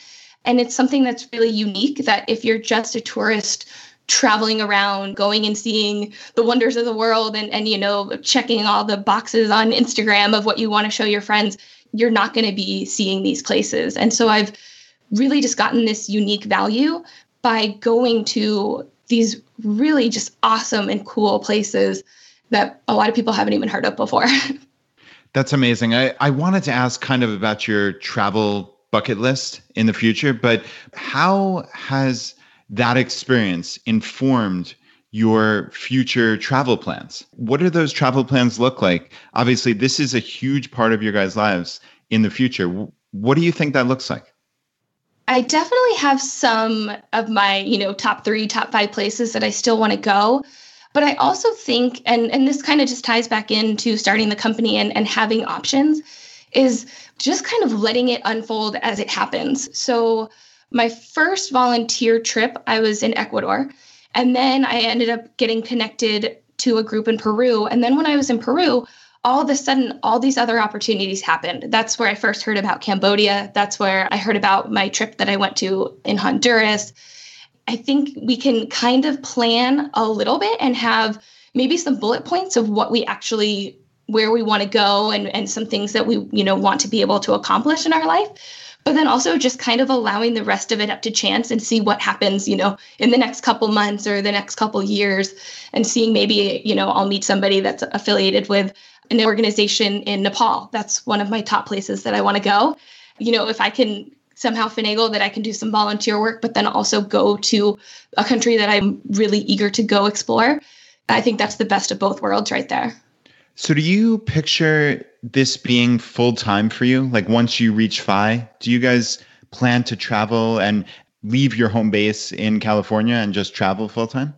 And it's something that's really unique that if you're just a tourist traveling around, going and seeing the wonders of the world and checking all the boxes on Instagram of what you want to show your friends, you're not going to be seeing these places. And so I've really just gotten this unique value by going to these really just awesome and cool places that a lot of people haven't even heard of before. That's amazing. I wanted to ask kind of about your travel bucket list in the future, but how has that experience informed your future travel plans? What do those travel plans look like? Obviously, this is a huge part of your guys' lives in the future. What do you think that looks like? I definitely have some of my, top 3, top 5 places that I still want to go. But I also think, and this kind of just ties back into starting the company and having options, is just kind of letting it unfold as it happens. So my first volunteer trip, I was in Ecuador, and then I ended up getting connected to a group in Peru. And then when I was in Peru, all of a sudden, all these other opportunities happened. That's where I first heard about Cambodia. That's where I heard about my trip that I went to in Honduras. I think we can kind of plan a little bit and have maybe some bullet points of what we actually, where we want to go and some things that we, want to be able to accomplish in our life. But then also just kind of allowing the rest of it up to chance and see what happens, in the next couple months or the next couple years, and seeing maybe, I'll meet somebody that's affiliated with an organization in Nepal. That's one of my top places that I want to go. If I can somehow finagle that I can do some volunteer work, but then also go to a country that I'm really eager to go explore, I think that's the best of both worlds right there. So do you picture this being full-time for you? Like once you reach FI, do you guys plan to travel and leave your home base in California and just travel full-time?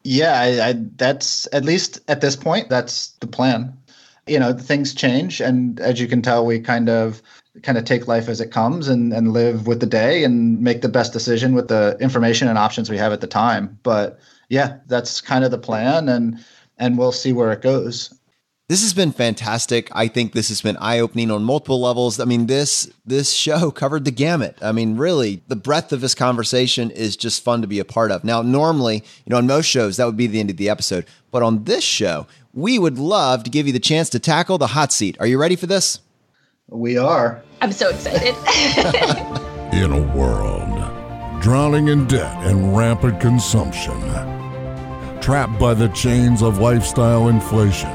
Yeah, that's, at least at this point, that's the plan. Things change. And as you can tell, we kind of take life as it comes and live with the day and make the best decision with the information and options we have at the time. But yeah, that's kind of the plan, and we'll see where it goes. This has been fantastic. I think this has been eye-opening on multiple levels. I mean, this show covered the gamut. I mean, really, the breadth of this conversation is just fun to be a part of. Now, normally, on most shows, that would be the end of the episode. But on this show, we would love to give you the chance to tackle the hot seat. Are you ready for this? We are. I'm so excited. In a world drowning in debt and rampant consumption, trapped by the chains of lifestyle inflation,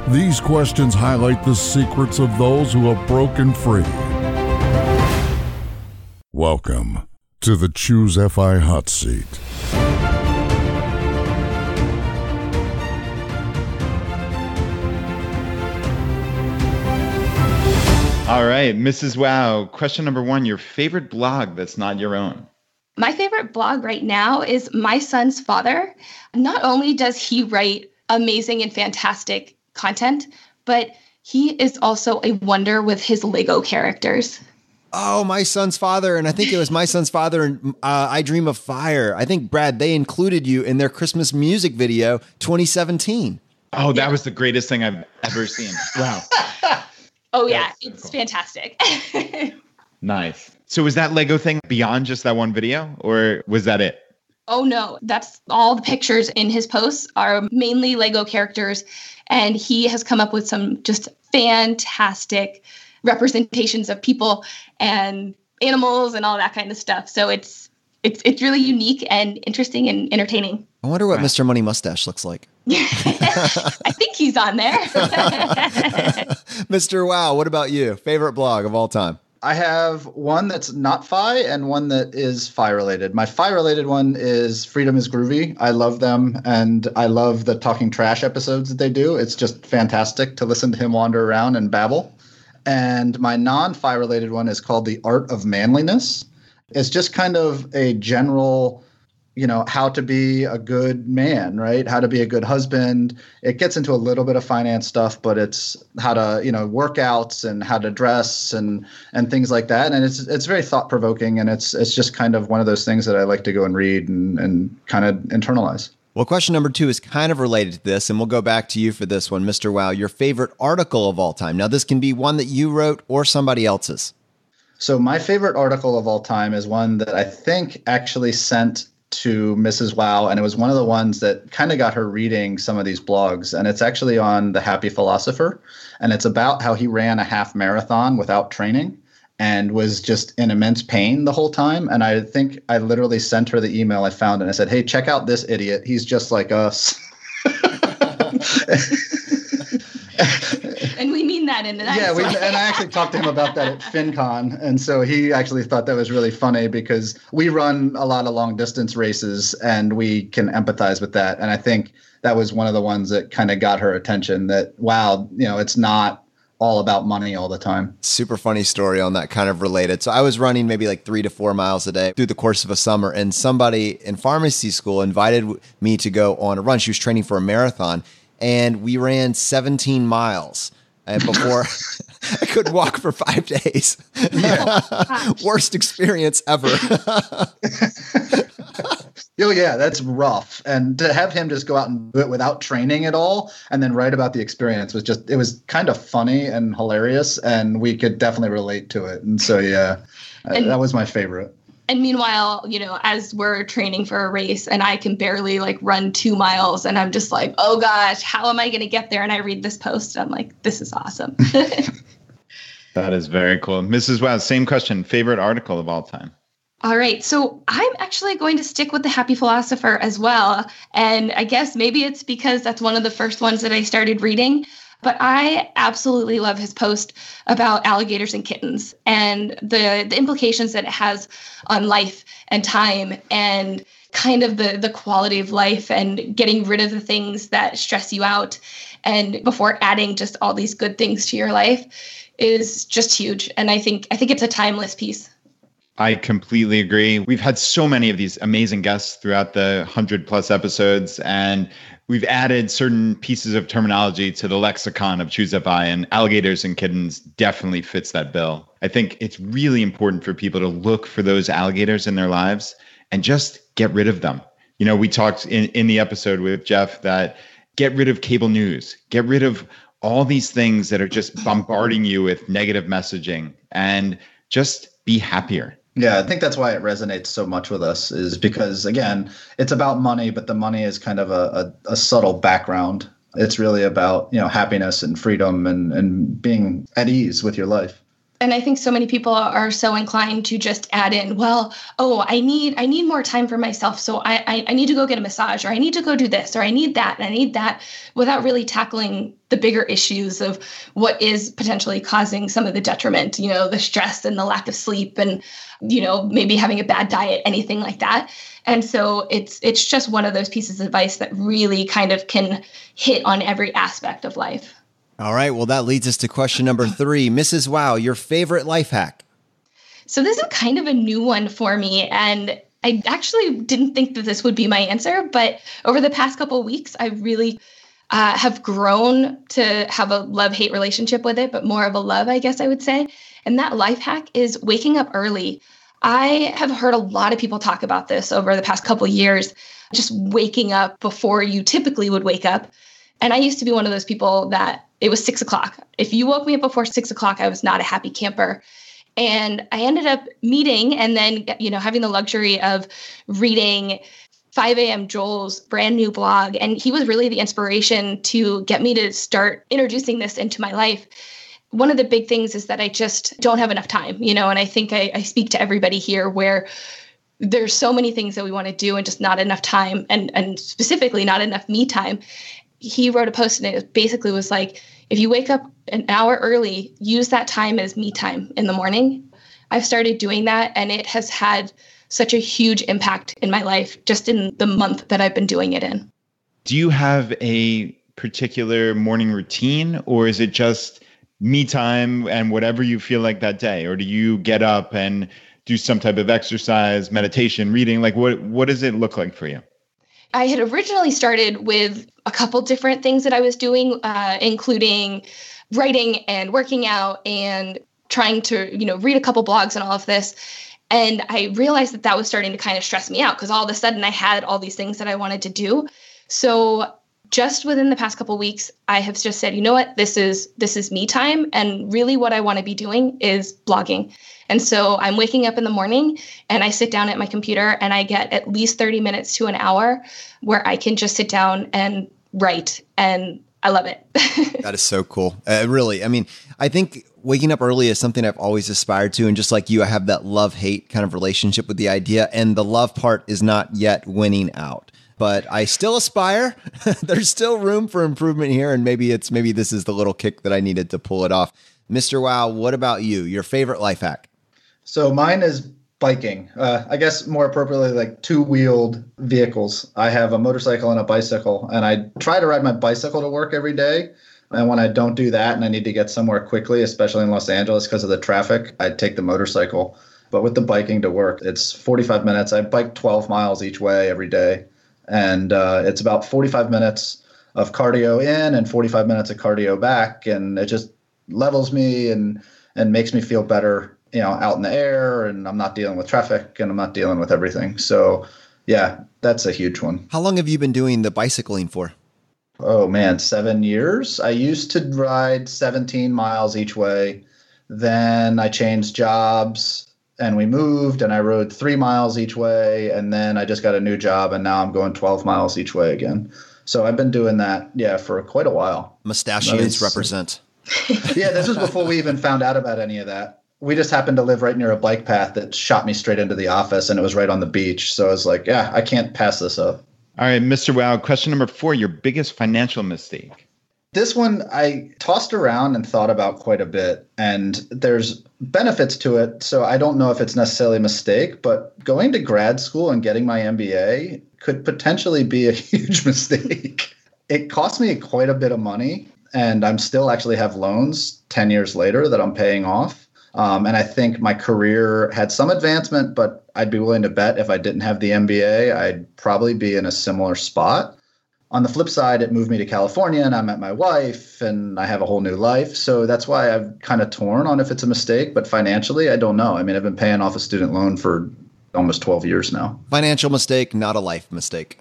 these questions highlight the secrets of those who have broken free. Welcome to the Choose FI Hot Seat. All right, Mrs. Wow, question number 1, your favorite blog that's not your own. My favorite blog right now is my son's father. Not only does he write amazing and fantastic content, but he is also a wonder with his Lego characters. Oh, my son's father. And I think it was my son's father and I Dream of Fire. I think, Brad, they included you in their Christmas music video 2017. Oh, that was the greatest thing I've ever seen. Wow. Oh, yeah. It's fantastic. Nice. So was that Lego thing beyond just that one video, or was that it? Oh, no. That's all the pictures in his posts are mainly Lego characters. And he has come up with some just fantastic representations of people and animals and all that kind of stuff. So it's really unique and interesting and entertaining. I wonder what Mr. Money Mustache looks like. I think he's on there. Mr. Wow, what about you? Favorite blog of all time? I have one that's not FI and one that is FI related. My FI related one is Freedom is Groovy. I love them, and I love the talking trash episodes that they do. It's just fantastic to listen to him wander around and babble. And my non-FI related one is called The Art of Manliness. It's just kind of a general, how to be a good man, right? How to be a good husband. It gets into a little bit of finance stuff, but it's how to, workouts and how to dress and things like that. And it's very thought provoking, and it's just kind of one of those things that I like to go and read and kind of internalize. Well, question number 2 is kind of related to this, and we'll go back to you for this one, Mr. Wow. Your favorite article of all time. Now, this can be one that you wrote or somebody else's. So my favorite article of all time is one that I think actually sent to Mrs. Wow, and it was one of the ones that kind of got her reading some of these blogs, and it's actually on The Happy Philosopher, and it's about how he ran a half marathon without training and was just in immense pain the whole time. And I think I literally sent her the email I found, and I said, hey, check out this idiot. He's just like us. And we mean that in the nice way. And I actually talked to him about that at FinCon. And so he actually thought that was really funny because we run a lot of long distance races and we can empathize with that. And I think that was one of the ones that kind of got her attention, that, wow, it's not all about money all the time. Super funny story on that, kind of related. So I was running maybe like 3 to 4 miles a day through the course of a summer, and somebody in pharmacy school invited me to go on a run. She was training for a marathon, and we ran 17 miles. And before I could walk for 5 days. Worst experience ever. Oh, yeah, that's rough. And to have him just go out and do it without training at all and then write about the experience it was kind of funny and hilarious, and we could definitely relate to it. And so, yeah, that was my favorite. And meanwhile, as we're training for a race and I can barely like run 2 miles and I'm just like, oh gosh, how am I going to get there? And I read this post and I'm like, this is awesome. That is very cool. Mrs. Wow, same question. Favorite article of all time? All right. So I'm actually going to stick with the Happy Philosopher as well. And I guess maybe it's because that's one of the first ones that I started reading. But I absolutely love his post about alligators and kittens and the implications that it has on life and time and kind of the quality of life and getting rid of the things that stress you out and before adding just all these good things to your life is just huge. And I think it's a timeless piece. I completely agree. We've had so many of these amazing guests throughout the 100+ episodes, and we've added certain pieces of terminology to the lexicon of Choose FI, and alligators and kittens definitely fits that bill. I think it's really important for people to look for those alligators in their lives and just get rid of them. We talked in the episode with Jeff that get rid of cable news, get rid of all these things that are just bombarding you with negative messaging, and just be happier. Yeah, I think that's why it resonates so much with us, is because, again, it's about money, but the money is kind of a subtle background. It's really about, happiness and freedom and being at ease with your life. And I think so many people are so inclined to just add in, I need more time for myself. So I need to go get a massage, or I need to go do this, or I need that, and I need that, without really tackling the bigger issues of what is potentially causing some of the detriment, the stress and the lack of sleep and, maybe having a bad diet, anything like that. And so it's just one of those pieces of advice that really kind of can hit on every aspect of life. All right. Well, that leads us to question number 3. Mrs. Wow, your favorite life hack? So this is kind of a new one for me. And I actually didn't think that this would be my answer. But over the past couple of weeks, I really have grown to have a love-hate relationship with it, but more of a love, I guess I would say. And that life hack is waking up early. I have heard a lot of people talk about this over the past couple of years, just waking up before you typically would wake up. And I used to be one of those people that it was 6 o'clock. If you woke me up before 6 o'clock, I was not a happy camper. And I ended up meeting and then, having the luxury of reading 5 a.m. Joel's brand new blog. And he was really the inspiration to get me to start introducing this into my life. One of the big things is that I just don't have enough time, and I think I speak to everybody here where there's so many things that we want to do and just not enough time and specifically not enough me time. He wrote a post and it basically was like, if you wake up an hour early, use that time as me time in the morning. I've started doing that, and it has had such a huge impact in my life just in the month that I've been doing it in. Do you have a particular morning routine, or is it just me time and whatever you feel like that day? Or do you get up and do some type of exercise, meditation, reading? Like what does it look like for you? I had originally started with a couple different things that I was doing, including writing and working out and trying to, read a couple blogs and all of this. And I realized that was starting to kind of stress me out because all of a sudden I had all these things that I wanted to do. So just within the past couple of weeks, I have just said, you know what, this is me time. And really what I want to be doing is blogging. And so I'm waking up in the morning and I sit down at my computer and I get at least 30 minutes to an hour where I can just sit down and write. And I love it. That is so cool. Really. I mean, I think waking up early is something I've always aspired to. And just like you, I have that love-hate kind of relationship with the idea. And the love part is not yet winning out. But I still aspire. There's still room for improvement here. And maybe this is the little kick that I needed to pull it off. Mr. Wow, what about you? Your favorite life hack? So mine is biking. I guess more appropriately, like two-wheeled vehicles. I have a motorcycle and a bicycle, and I try to ride my bicycle to work every day. And when I don't do that and I need to get somewhere quickly, especially in Los Angeles because of the traffic, I take the motorcycle. But with the biking to work, it's 45 minutes. I bike 12 miles each way every day. And it's about 45 minutes of cardio in and 45 minutes of cardio back. And it just levels me and makes me feel better, out in the air. And I'm not dealing with traffic and I'm not dealing with everything. So, yeah, that's a huge one. How long have you been doing the bicycling for? Oh, man, 7 years. I used to ride 17 miles each way. Then I changed jobs and we moved and I rode 3 miles each way. And then I just got a new job and now I'm going 12 miles each way again. So I've been doing that, for quite a while. Mustachians represent. Yeah, this was before we even found out about any of that. We just happened to live right near a bike path that shot me straight into the office and it was right on the beach. So I was like, yeah, I can't pass this up. All right, Mr. Wow, question number 4, your biggest financial mistake. This one I tossed around and thought about quite a bit, and there's benefits to it. So I don't know if it's necessarily a mistake, but going to grad school and getting my MBA could potentially be a huge mistake. It cost me quite a bit of money, and I'm still actually have loans 10 years later that I'm paying off. And I think my career had some advancement, but I'd be willing to bet if I didn't have the MBA, I'd probably be in a similar spot. On the flip side, it moved me to California and I met my wife and I have a whole new life. So that's why I've kind of torn on if it's a mistake. But financially, I don't know. I mean, I've been paying off a student loan for almost 12 years now. Financial mistake, not a life mistake.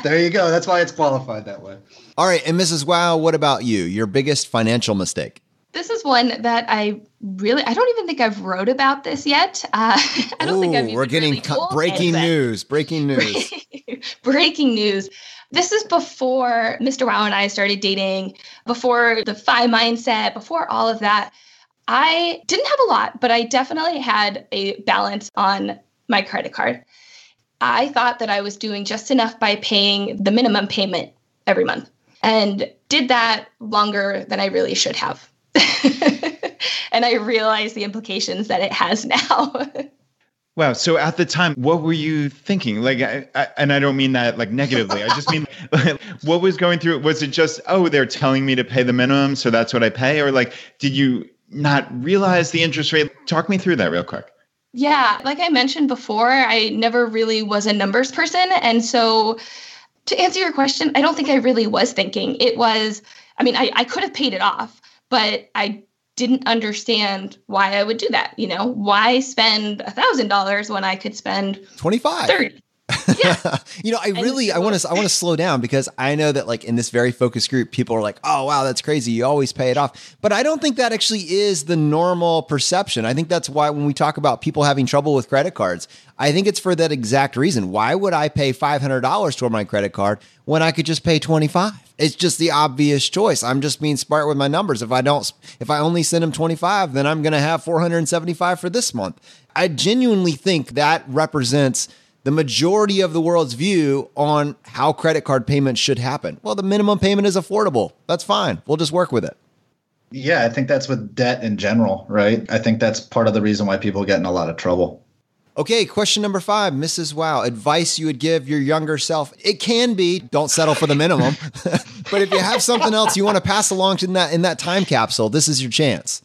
There you go. That's why it's qualified that way. All right. And Mrs. Wow, what about you? Your biggest financial mistake? This is one that I don't even think I've wrote about this yet. I don't think I've we're getting really breaking news. Breaking news. Breaking news. This is before Mr. Wow and I started dating, before the FI mindset, before all of that. I didn't have a lot, but I definitely had a balance on my credit card. I thought that I was doing just enough by paying the minimum payment every month and did that longer than I really should have. And I realize the implications that it has now. Wow. So at the time, what were you thinking? Like, and I don't mean that like negatively. I just mean what was going through it? Was it just, they're telling me to pay the minimum, so that's what I pay? Or like, did you not realize the interest rate? Talk me through that real quick. Yeah. Like I mentioned before, I never really was a numbers person. And so to answer your question, I don't think I really was thinking. It was, I could have paid it off, but I didn't understand why I would do that. Why spend $1,000 when I could spend 25, 30? Yeah. I want to slow down because I know that like in this very focused group, people are like, oh, wow, that's crazy. You always pay it off. But I don't think that actually is the normal perception. I think that's why when we talk about people having trouble with credit cards, I think it's for that exact reason. Why would I pay $500 toward my credit card when I could just pay $25? It's just the obvious choice. I'm just being smart with my numbers. If I only send them 25, then I'm going to have 475 for this month. I genuinely think that represents the majority of the world's view on how credit card payments should happen. Well, the minimum payment is affordable. That's fine. We'll just work with it. Yeah, I think that's with debt in general, right? I think that's part of the reason why people get in a lot of trouble. Okay, question number 5, Mrs. Wow, advice you would give your younger self. It can be, don't settle for the minimum. But if you have something else you want to pass along in that time capsule, this is your chance.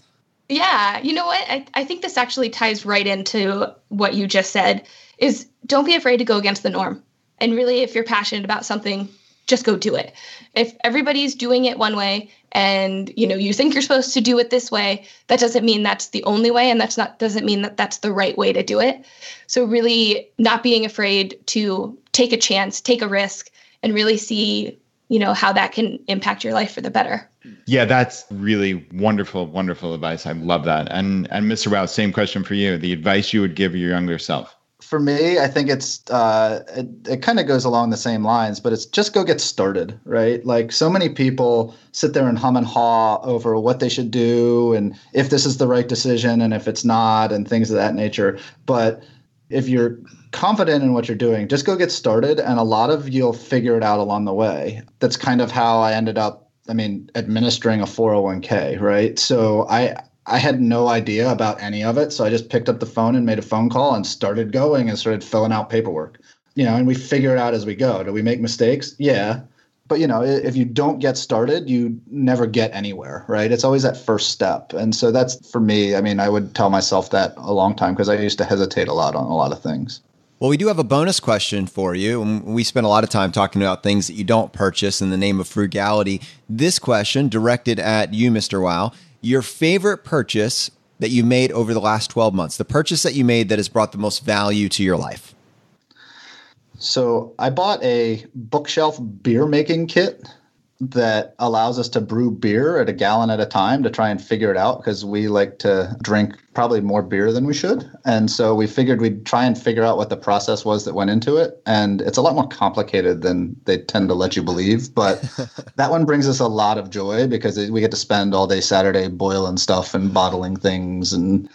Yeah, you know what? I think this actually ties right into what you just said, is don't be afraid to go against the norm. And really, if you're passionate about something, just go do it. If everybody's doing it one way and you think you're supposed to do it this way, that doesn't mean that's the only way, and doesn't mean that that's the right way to do it. So really not being afraid to take a chance, take a risk, and really see how that can impact your life for the better. Yeah, that's really wonderful, wonderful advice. I love that. And Mr. Wow, same question for you. The advice you would give your younger self. For me, I think it's it kind of goes along the same lines, but it's just go get started, right? Like so many people sit there and hum and haw over what they should do and if this is the right decision and if it's not and things of that nature. But if you're confident in what you're doing, just go get started, and a lot of you'll figure it out along the way. That's kind of how I ended up, administering a 401k, right? So I had no idea about any of it. So I just picked up the phone and made a phone call and started going and started filling out paperwork, and we figure it out as we go. Do we make mistakes? Yeah. But, if you don't get started, you never get anywhere, right? It's always that first step. And so that's, for me, I would tell myself that a long time because I used to hesitate a lot on a lot of things. Well, we do have a bonus question for you. We spend a lot of time talking about things that you don't purchase in the name of frugality. This question directed at you, Mr. Wow. Your favorite purchase that you made over the last 12 months, the purchase that you made that has brought the most value to your life. So I bought a bookshelf beer making kit that allows us to brew beer at a gallon at a time to try and figure it out because we like to drink probably more beer than we should. And so we figured we'd try and figure out what the process was that went into it. And it's a lot more complicated than they tend to let you believe. But that one brings us a lot of joy because we get to spend all day Saturday boiling stuff and bottling things. And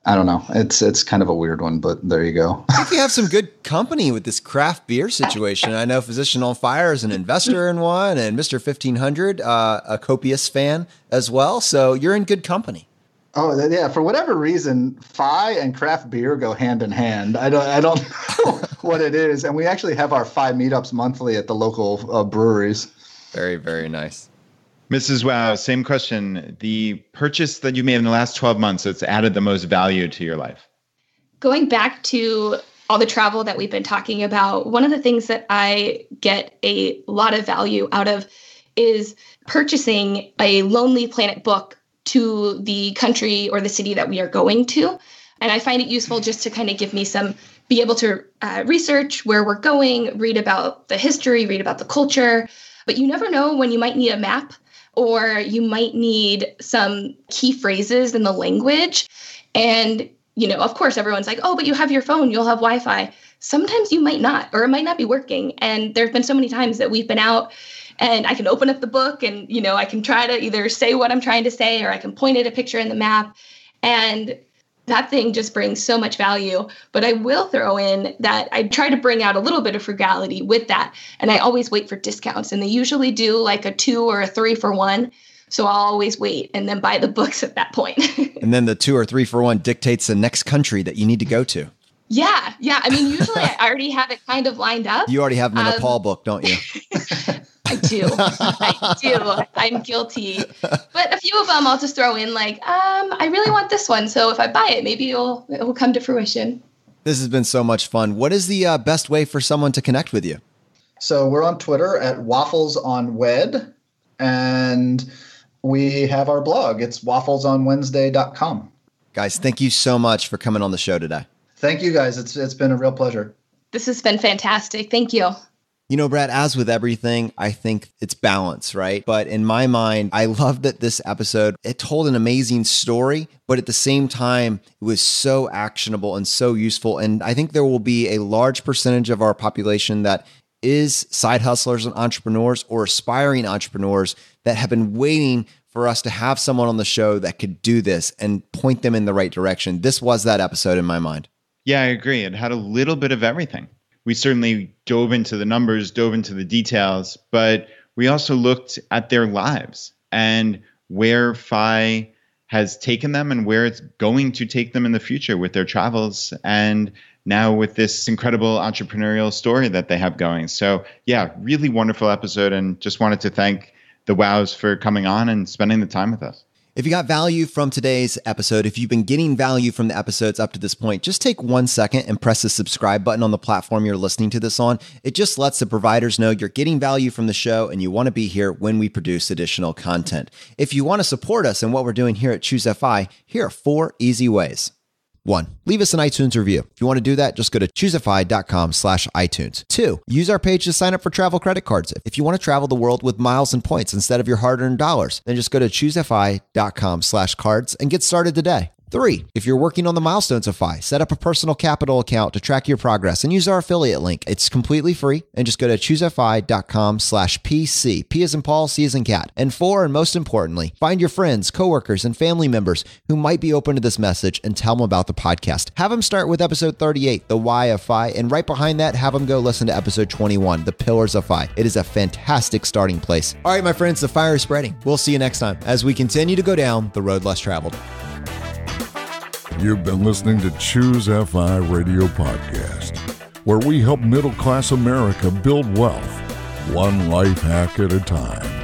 I don't know. It's kind of a weird one, but there you go. I think you have some good company with this craft beer situation. I know Physician on Fire is an investor in one, and Mr. 1500, a copious fan as well. So you're in good company. Oh, yeah. For whatever reason, FI and craft beer go hand in hand. I don't know what it is. And we actually have our FI meetups monthly at the local breweries. Very, very nice. Mrs. Wow, same question. The purchase that you made in the last 12 months that's added the most value to your life? Going back to all the travel that we've been talking about, one of the things that I get a lot of value out of is purchasing a Lonely Planet book to the country or the city that we are going to. And I find it useful just to kind of give me be able to research where we're going, read about the history, read about the culture. But you never know when you might need a map, or you might need some key phrases in the language. And, of course, everyone's like, oh, but you have your phone, you'll have Wi-Fi. Sometimes you might not, or it might not be working. And there's been so many times that we've been out and I can open up the book and, I can try to either say what I'm trying to say, or I can point at a picture in the map. And that thing just brings so much value. But I will throw in that I try to bring out a little bit of frugality with that. And I always wait for discounts. And they usually do like a 2 or a 3 for 1. So I'll always wait and then buy the books at that point. And then the 2 or 3 for 1 dictates the next country that you need to go to. Yeah. Usually I already have it kind of lined up. You already have the Nepal book, don't you? I do. I'm guilty. But a few of them I'll just throw in like, I really want this one. So if I buy it, maybe it will come to fruition. This has been so much fun. What is the best way for someone to connect with you? So we're on Twitter at Waffles on Wed, and we have our blog. It's wafflesonwednesday.com. Guys, thank you so much for coming on the show today. Thank you, guys. It's been a real pleasure. This has been fantastic. Thank you. Brad, as with everything, I think it's balance, right? But in my mind, I love that this episode, it told an amazing story, but at the same time, it was so actionable and so useful. And I think there will be a large percentage of our population that is side hustlers and entrepreneurs or aspiring entrepreneurs that have been waiting for us to have someone on the show that could do this and point them in the right direction. This was that episode in my mind. Yeah, I agree. It had a little bit of everything. We certainly dove into the numbers, dove into the details, but we also looked at their lives and where FI has taken them and where it's going to take them in the future with their travels and now with this incredible entrepreneurial story that they have going. So yeah, really wonderful episode, and just wanted to thank the Wows for coming on and spending the time with us. If you got value from today's episode, if you've been getting value from the episodes up to this point, just take 1 second and press the subscribe button on the platform you're listening to this on. It just lets the providers know you're getting value from the show and you want to be here when we produce additional content. If you want to support us in what we're doing here at Choose FI, here are 4 easy ways. 1, leave us an iTunes review. If you want to do that, just go to choosefi.com/iTunes. 2, use our page to sign up for travel credit cards. If you want to travel the world with miles and points instead of your hard-earned dollars, then just go to choosefi.com/cards and get started today. 3, if you're working on the milestones of FI, set up a personal capital account to track your progress and use our affiliate link. It's completely free, and just go to choosefi.com/PC. P as in Paul, C as in cat. And 4, and most importantly, find your friends, coworkers, and family members who might be open to this message and tell them about the podcast. Have them start with episode 38, The Why of FI, and right behind that, have them go listen to episode 21, The Pillars of FI. It is a fantastic starting place. All right, my friends, the fire is spreading. We'll see you next time as we continue to go down the road less traveled. You've been listening to Choose FI Radio Podcast, where we help middle-class America build wealth. one life hack at a time.